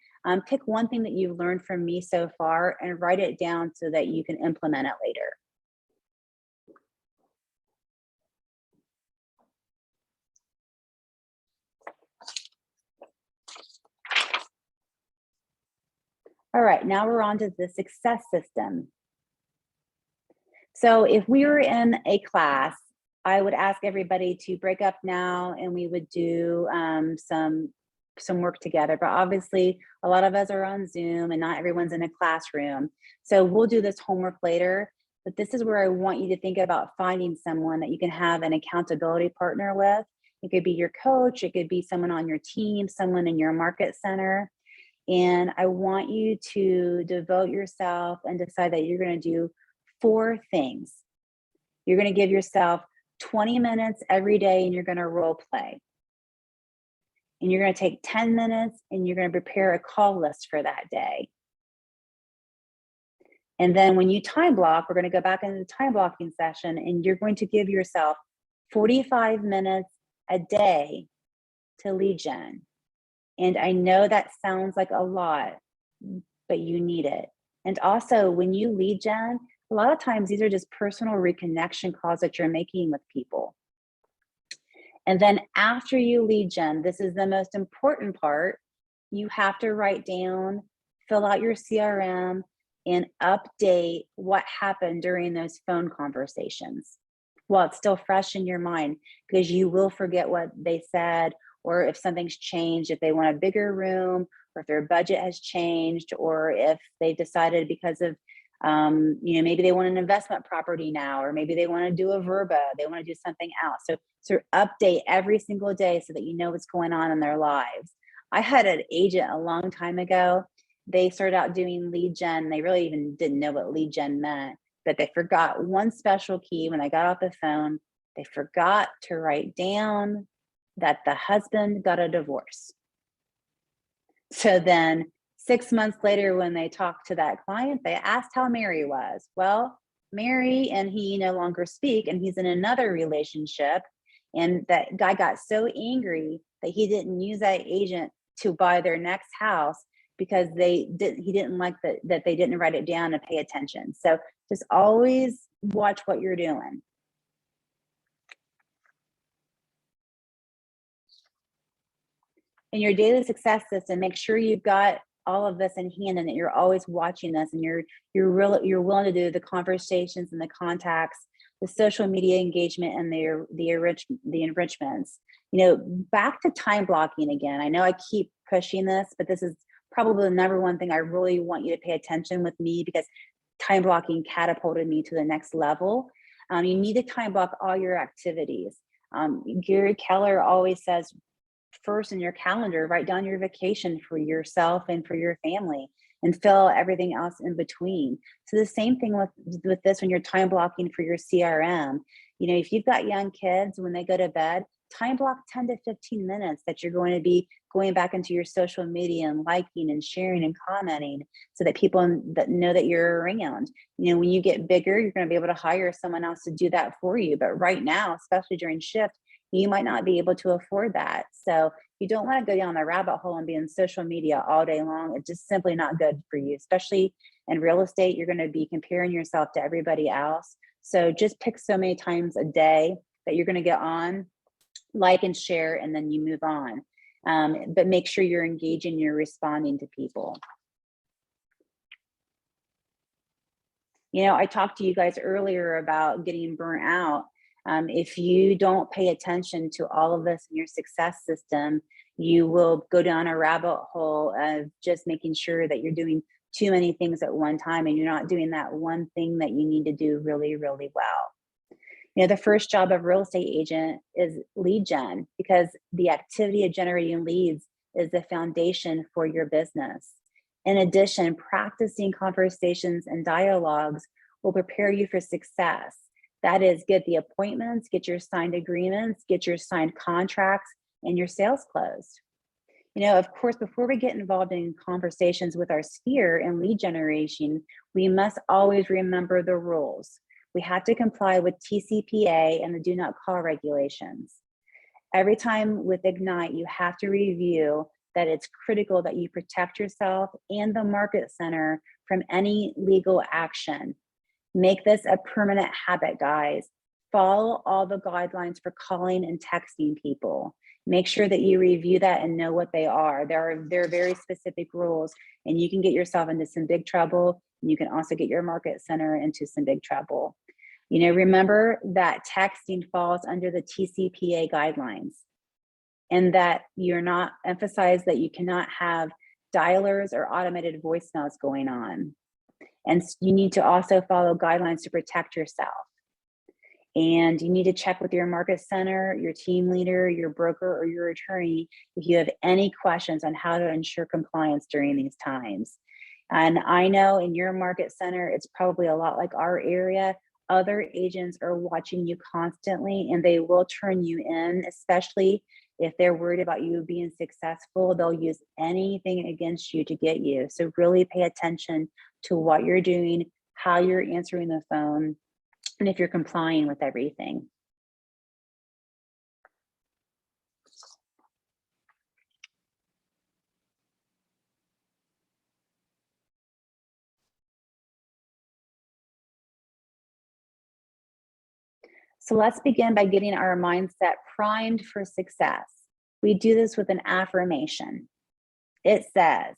Pick one thing that you've learned from me so far and write it down so that you can implement it later. All right, now we're on to the success system. So if we were in a class, I would ask everybody to break up now and we would do some work together. But obviously, a lot of us are on Zoom and not everyone's in a classroom. So we'll do this homework later. But this is where I want you to think about finding someone that you can have an accountability partner with. It could be your coach, it could be someone on your team, someone in your market center. And I want you to devote yourself and decide that you're going to do 4 things. You're going to give yourself 20 minutes every day and you're going to role play. And you're going to take 10 minutes and you're going to prepare a call list for that day. And then when you time block, we're going to go back into the time blocking session and you're going to give yourself 45 minutes a day to lead gen. And I know that sounds like a lot, but you need it. And also when you lead gen, a lot of times these are just personal reconnection calls that you're making with people. And then after you lead gen, this is the most important part. You have to write down, fill out your CRM, and update what happened during those phone conversations while it's still fresh in your mind, because you will forget what they said, or if something's changed, if they want a bigger room, or if their budget has changed, or if they've decided because of, maybe they want an investment property now, or maybe they want to do a verba, they want to do something else. So update every single day so that you know what's going on in their lives. I had an agent a long time ago. They started out doing lead gen. They really even didn't know what lead gen meant, but they forgot one special key when I got off the phone. They forgot to write down that the husband got a divorce. So then 6 months later, when they talked to that client, they asked how Mary was. Well, Mary and he no longer speak, and he's in another relationship. And that guy got so angry that he didn't use that agent to buy their next house because he didn't like that they didn't write it down and pay attention. So just always watch what you're doing. In your daily success system, make sure you've got all of this in hand and that you're always watching this, and you're willing to do the conversations and the contacts, the social media engagement, and the enrichments. Back to time blocking again. I know I keep pushing this, but this is probably the number one thing I really want you to pay attention with me, because time blocking catapulted me to the next level. You need to time block all your activities. Gary Keller always says, first in your calendar, write down your vacation for yourself and for your family. and fill everything else in between. So the same thing with this when you're time blocking for your CRM. You know, if you've got young kids, when they go to bed, time block 10 to 15 minutes that you're going to be going back into your social media and liking and sharing and commenting so that people that know that you're around. You know, when you get bigger, you're going to be able to hire someone else to do that for you. But right now, especially during shift, you might not be able to afford that. So you don't want to go down the rabbit hole and be in social media all day long. It's just simply not good for you, especially in real estate. You're going to be comparing yourself to everybody else. So just pick so many times a day that you're going to get on, like and share, and then you move on. But make sure you're engaging, you're responding to people. You know, I talked to you guys earlier about getting burnt out. If you don't pay attention to all of this in your success system, you will go down a rabbit hole of just making sure that you're doing too many things at one time and you're not doing that one thing that you need to do really, really well. You know, the first job of real estate agent is lead gen, because the activity of generating leads is the foundation for your business. In addition, practicing conversations and dialogues will prepare you for success. That is, get the appointments, get your signed agreements, get your signed contracts, and your sales closed. You know, of course, before we get involved in conversations with our sphere and lead generation, we must always remember the rules. We have to comply with TCPA and the do not call regulations. Every time with Ignite, you have to review that it's critical that you protect yourself and the market center from any legal action. Make this a permanent habit, guys. Follow all the guidelines for calling and texting people. Make sure that you review that and know what they are. There are very specific rules, and you can get yourself into some big trouble. And you can also get your market center into some big trouble. You know, remember that texting falls under the TCPA guidelines, and that you're not emphasized that you cannot have dialers or automated voicemails going on. And you need to also follow guidelines to protect yourself. And you need to check with your market center, your team leader, your broker, or your attorney if you have any questions on how to ensure compliance during these times. And I know in your market center, it's probably a lot like our area. Other agents are watching you constantly, and they will turn you in, especially if they're worried about you being successful. They'll use anything against you to get you. So really pay attention to what you're doing, how you're answering the phone, and if you're complying with everything. So let's begin by getting our mindset primed for success. We do this with an affirmation. It says,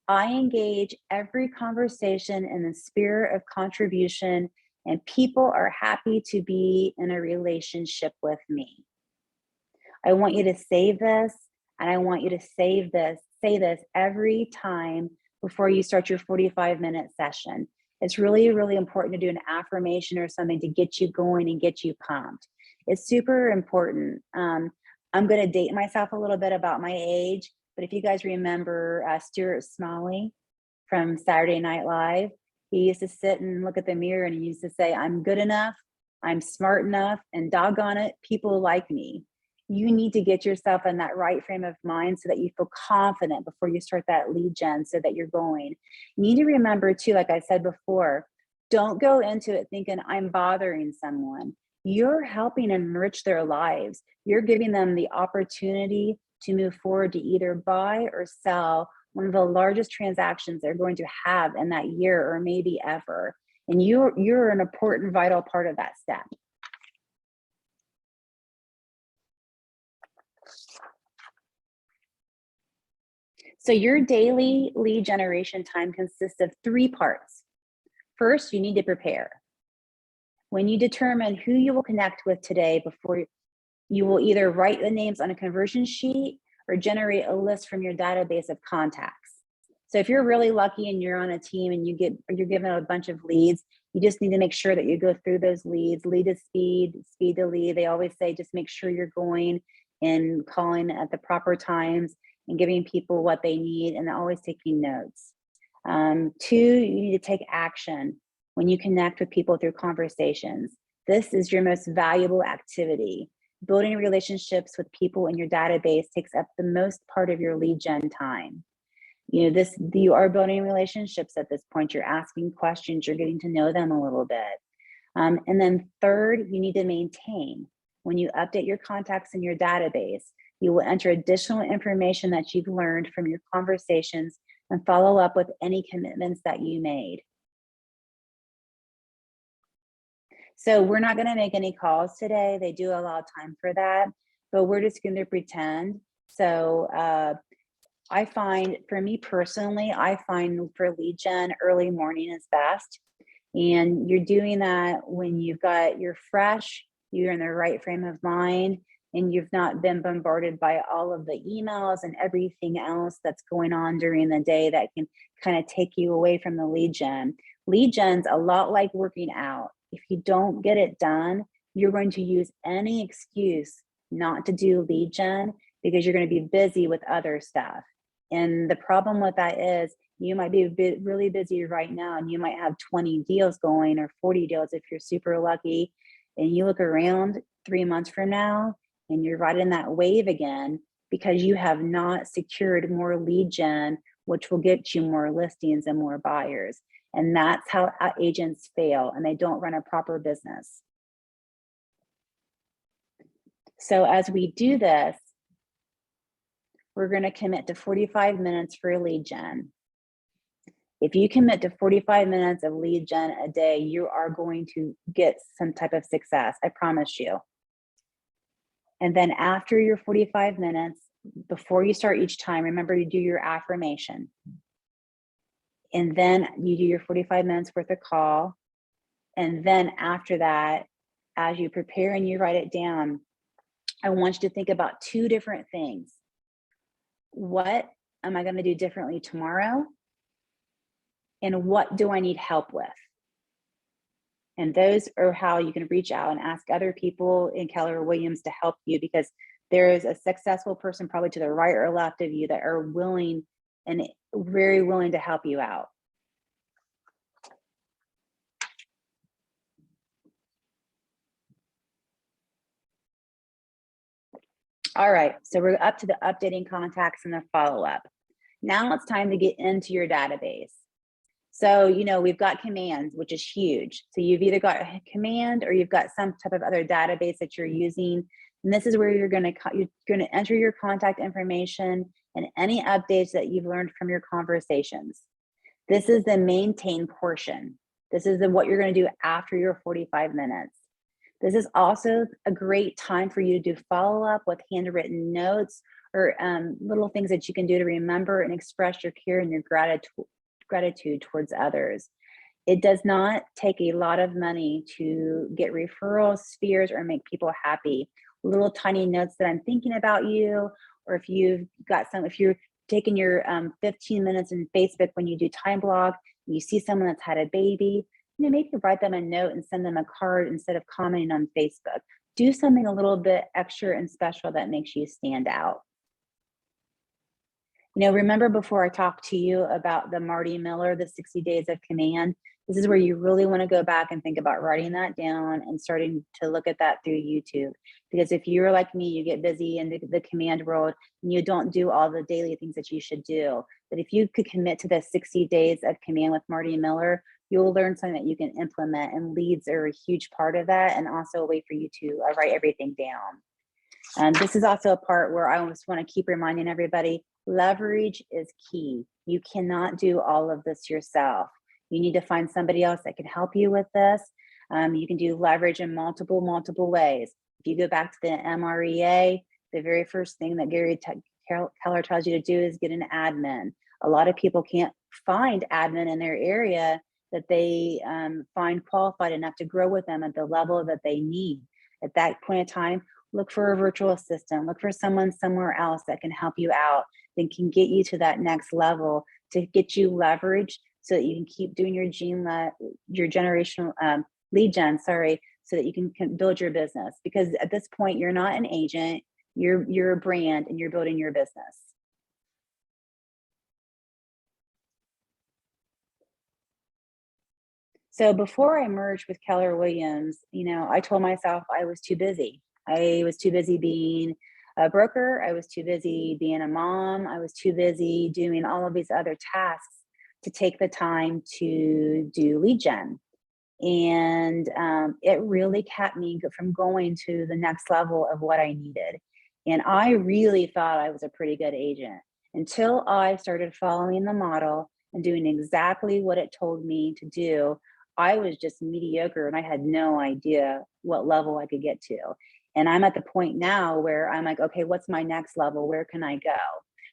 I engage every conversation in the spirit of contribution, and people are happy to be in a relationship with me. I want you to save this, and I want you to say this every time before you start your 45-minute session. It's really, really important to do an affirmation or something to get you going and get you pumped. It's super important. I'm going to date myself a little bit about my age, but if you guys remember Stuart Smalley from Saturday Night Live, he used to sit and look at the mirror and he used to say, I'm good enough, I'm smart enough, and doggone it, people like me. You need to get yourself in that right frame of mind so that you feel confident before you start that lead gen, so that you're going. You need to remember too, like I said before, don't go into it thinking I'm bothering someone. You're helping enrich their lives. You're giving them the opportunity to move forward to either buy or sell one of the largest transactions they're going to have in that year or maybe ever. And you're an important, vital part of that step. So your daily lead generation time consists of 3 parts. First, you need to prepare. When you determine who you will connect with today, before you will either write the names on a conversion sheet or generate a list from your database of contacts. So if you're really lucky and you're on a team and you're given a bunch of leads, you just need to make sure that you go through those leads, lead to speed, speed to lead. They always say, just make sure you're going and calling at the proper times and giving people what they need, and always taking notes. Two, you need to take action when you connect with people through conversations. This is your most valuable activity. Building relationships with people in your database takes up the most part of your lead gen time. You are building relationships at this point. You're asking questions, you're getting to know them a little bit. And then third, you need to maintain. When you update your contacts in your database, you will enter additional information that you've learned from your conversations and follow up with any commitments that you made. So we're not going to make any calls today. They do allow time for that, but we're just going to pretend. So I find, for me personally, I find for lead gen, early morning is best. And you're doing that when you're fresh, you're in the right frame of mind, and you've not been bombarded by all of the emails and everything else that's going on during the day that can kind of take you away from the lead gen. Lead gen's a lot like working out. If you don't get it done, you're going to use any excuse not to do lead gen because you're going to be busy with other stuff. And the problem with that is you might be really busy right now and you might have 20 deals going or 40 deals if you're super lucky. And you look around 3 months from now and you're riding that wave again because you have not secured more lead gen, which will get you more listings and more buyers. And that's how agents fail, and they don't run a proper business. So as we do this, we're going to commit to 45 minutes for lead gen. If you commit to 45 minutes of lead gen a day, you are going to get some type of success, I promise you. And then after your 45 minutes, before you start each time, remember to do your affirmation. And then you do your 45 minutes worth of call. And then after that, as you prepare and you write it down, I want you to think about two different things. What am I going to do differently tomorrow? And what do I need help with? And those are how you can reach out and ask other people in Keller Williams to help you, because there is a successful person probably to the right or left of you that are willing and very willing to help you out. All right, so we're up to the updating contacts and the follow-up. Now it's time to get into your database. So, we've got commands, which is huge. So you've either got a command or you've got some type of other database that you're using. And this is where you're going to enter your contact information and any updates that you've learned from your conversations. This is the maintain portion. This is what you're going to do after your 45 minutes. This is also a great time for you to do follow-up with handwritten notes or little things that you can do to remember and express your care and your gratitude towards others. It does not take a lot of money to get referrals, spheres, or make people happy. Little tiny notes that I'm thinking about you, or if you're taking your 15 minutes in Facebook when you do time block, you see someone that's had a baby, maybe write them a note and send them a card instead of commenting on Facebook. Do something a little bit extra and special that makes you stand out. Remember before I talked to you about the Marty Miller, the 60 days of command? This is where you really want to go back and think about writing that down and starting to look at that through YouTube. Because if you're like me, you get busy in the command world and you don't do all the daily things that you should do. But if you could commit to the 60 days of command with Marty Miller, you'll learn something that you can implement, and leads are a huge part of that, and also a way for you to write everything down. And this is also a part where I just want to keep reminding everybody, leverage is key. You cannot do all of this yourself. You need to find somebody else that can help you with this. You can do leverage in multiple ways. If you go back to the MREA, the very first thing that Gary Keller tells you to do is get an admin. A lot of people can't find admin in their area that they find qualified enough to grow with them at the level that they need. At that point in time, look for a virtual assistant, look for someone somewhere else that can help you out, that can get you to that next level to get you leverage so that you can keep doing your generational lead gen, so that you can build your business. Because at this point, you're not an agent, you're a brand and you're building your business. So before I merged with Keller Williams, I told myself I was too busy. I was too busy being a broker. I was too busy being a mom. I was too busy doing all of these other tasks to take the time to do lead gen. And it really kept me from going to the next level of what I needed. And I really thought I was a pretty good agent until I started following the model and doing exactly what it told me to do. I was just mediocre and I had no idea what level I could get to. And I'm at the point now where I'm like, okay, what's my next level? Where can I go?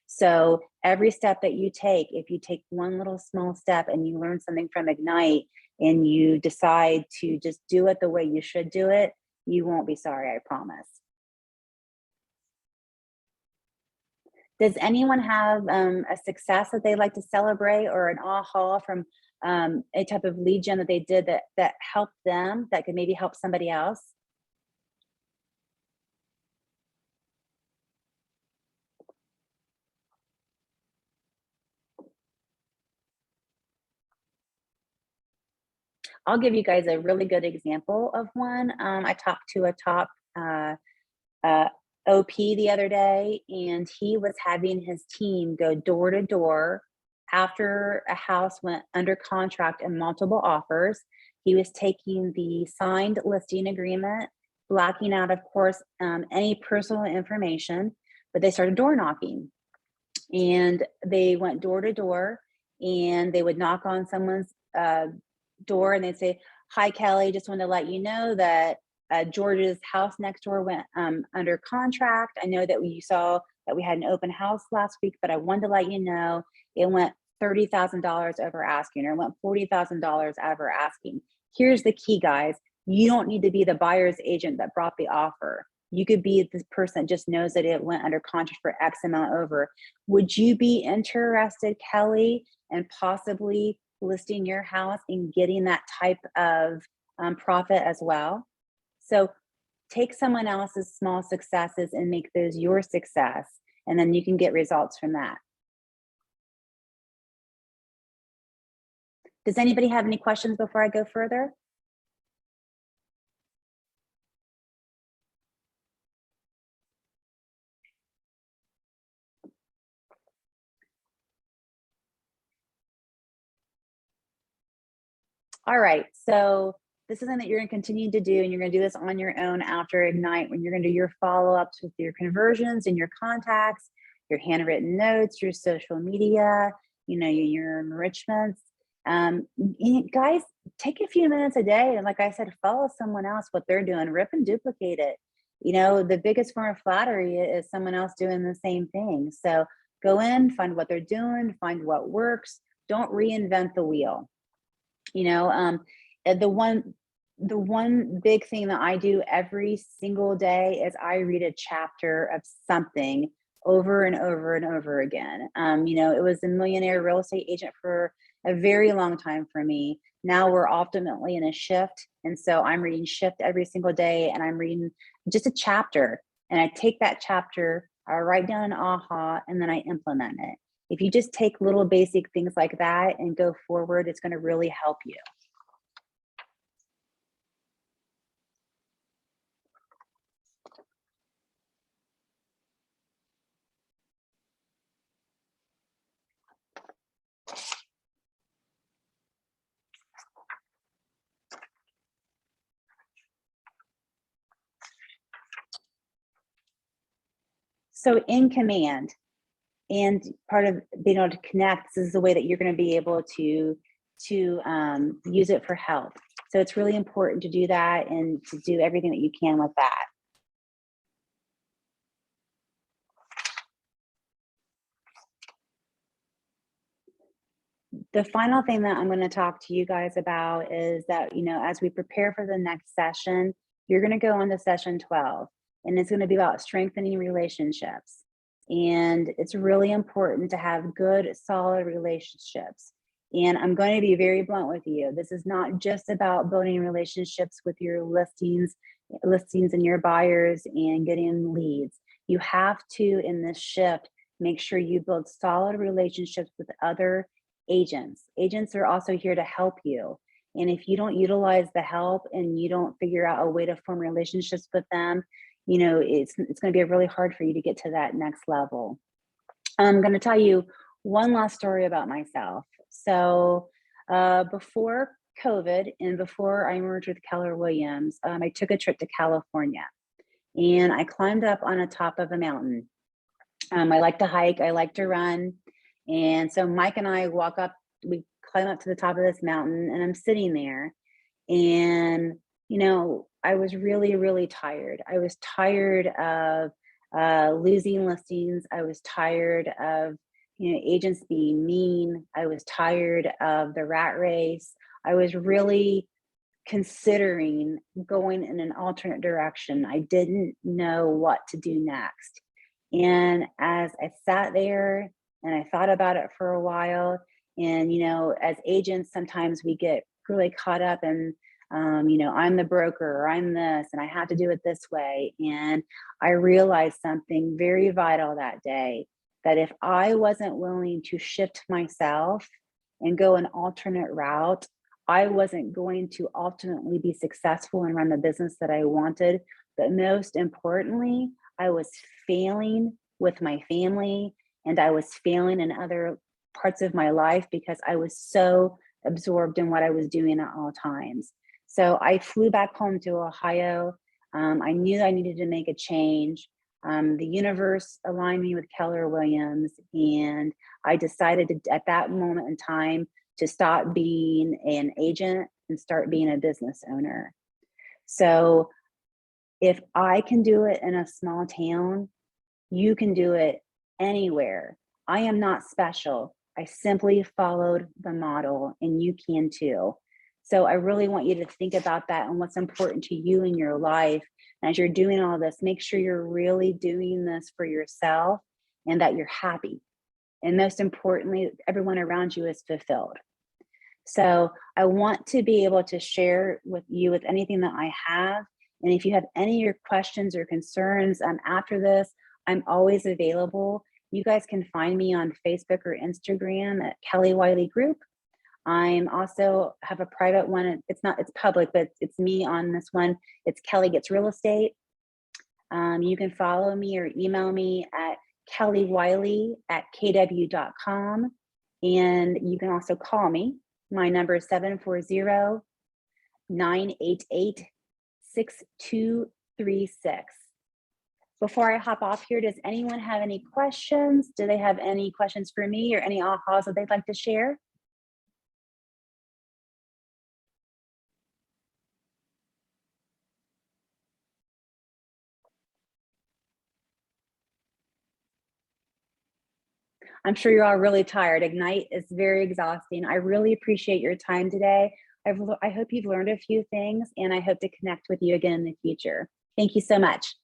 So every step that you take, if you take one little small step and you learn something from Ignite and you decide to just do it the way you should do it, you won't be sorry, I promise. Does anyone have a success that they'd like to celebrate, or an aha from a type of lead gen that they did that helped them, that could maybe help somebody else? I'll give you guys a really good example of one. I talked to a top OP the other day, and he was having his team go door to door after a house went under contract and multiple offers. He was taking the signed listing agreement, blocking out, of course, any personal information, but they started door knocking. And they went door to door, and they would knock on someone's door and they'd say, "Hi, Kelly, just want to let you know that George's house next door went under contract. I know that you saw that we had an open house last week, but I wanted to let you know it went $30,000 over asking, or it went $40,000 over asking. Here's the key, guys. You don't need to be the buyer's agent that brought the offer. You could be this person that just knows that it went under contract for X amount over. Would you be interested, Kelly, in possibly listing your house and getting that type of profit as well?" So take someone else's small successes and make those your success, and then you can get results from that. Does anybody have any questions before I go further? All right, so this is something that you're going to continue to do, and you're going to do this on your own after Ignite, when you're going to do your follow-ups with your conversions and your contacts, your handwritten notes, your social media, your enrichments. Guys, take a few minutes a day, and like I said, follow someone else, what they're doing, rip and duplicate it. The biggest form of flattery is someone else doing the same thing. So go in, find what they're doing, find what works. Don't reinvent the wheel. The one big thing that I do every single day is I read a chapter of something over and over and over again. It was a millionaire real estate agent for a very long time for me. Now we're ultimately in a shift. And so I'm reading shift every single day, and I'm reading just a chapter, and I take that chapter, I write down an aha, and then I implement it. If you just take little basic things like that and go forward, it's going to really help you. So in command, and part of being able to connect, this is the way that you're going to be able to use it for help. So it's really important to do that and to do everything that you can with that. The final thing that I'm going to talk to you guys about is that, as we prepare for the next session, you're going to go on to session 12, and it's going to be about strengthening relationships. And it's really important to have good, solid relationships. And I'm going to be very blunt with you. This is not just about building relationships with your listings and your buyers and getting leads. You have to, in this shift, make sure you build solid relationships with other agents. Agents are also here to help you. And if you don't utilize the help and you don't figure out a way to form relationships with them, it's going to be really hard for you to get to that next level. I'm going to tell you one last story about myself. So before COVID and before I merged with Keller Williams, I took a trip to California and I climbed up on the top of a mountain. I like to hike, I like to run. And so Mike and I we climb up to the top of this mountain and I'm sitting there and, I was really, really tired. I was tired of losing listings. I was tired of, agents being mean. I was tired of the rat race. I was really considering going in an alternate direction. I didn't know what to do next. And as I sat there and I thought about it for a while, and, as agents, sometimes we get really caught up in, I'm the broker or I'm this, and I have to do it this way. And I realized something very vital that day, that if I wasn't willing to shift myself and go an alternate route, I wasn't going to ultimately be successful and run the business that I wanted. But most importantly, I was failing with my family and I was failing in other parts of my life because I was so absorbed in what I was doing at all times. So I flew back home to Ohio. I knew I needed to make a change. The universe aligned me with Keller Williams, and I decided at that moment in time to stop being an agent and start being a business owner. So if I can do it in a small town, you can do it anywhere. I am not special. I simply followed the model, and you can too. So I really want you to think about that and what's important to you in your life. And as you're doing all this, make sure you're really doing this for yourself and that you're happy. And most importantly, everyone around you is fulfilled. So I want to be able to share with you with anything that I have. And if you have any of your questions or concerns after this, I'm always available. You guys can find me on Facebook or Instagram at Kelly Wiley Group. I'm also have a private one. It's public, but it's me on this one. It's Kelly Gets Real Estate. You can follow me or email me at kellywiley@kw.com. And you can also call me. My number is 740-988-6236. Before I hop off here, does anyone have any questions? Do they have any questions for me or any ahas that they'd like to share? I'm sure you're all really tired. Ignite is very exhausting. I really appreciate your time today. I hope you've learned a few things, and I hope to connect with you again in the future. Thank you so much.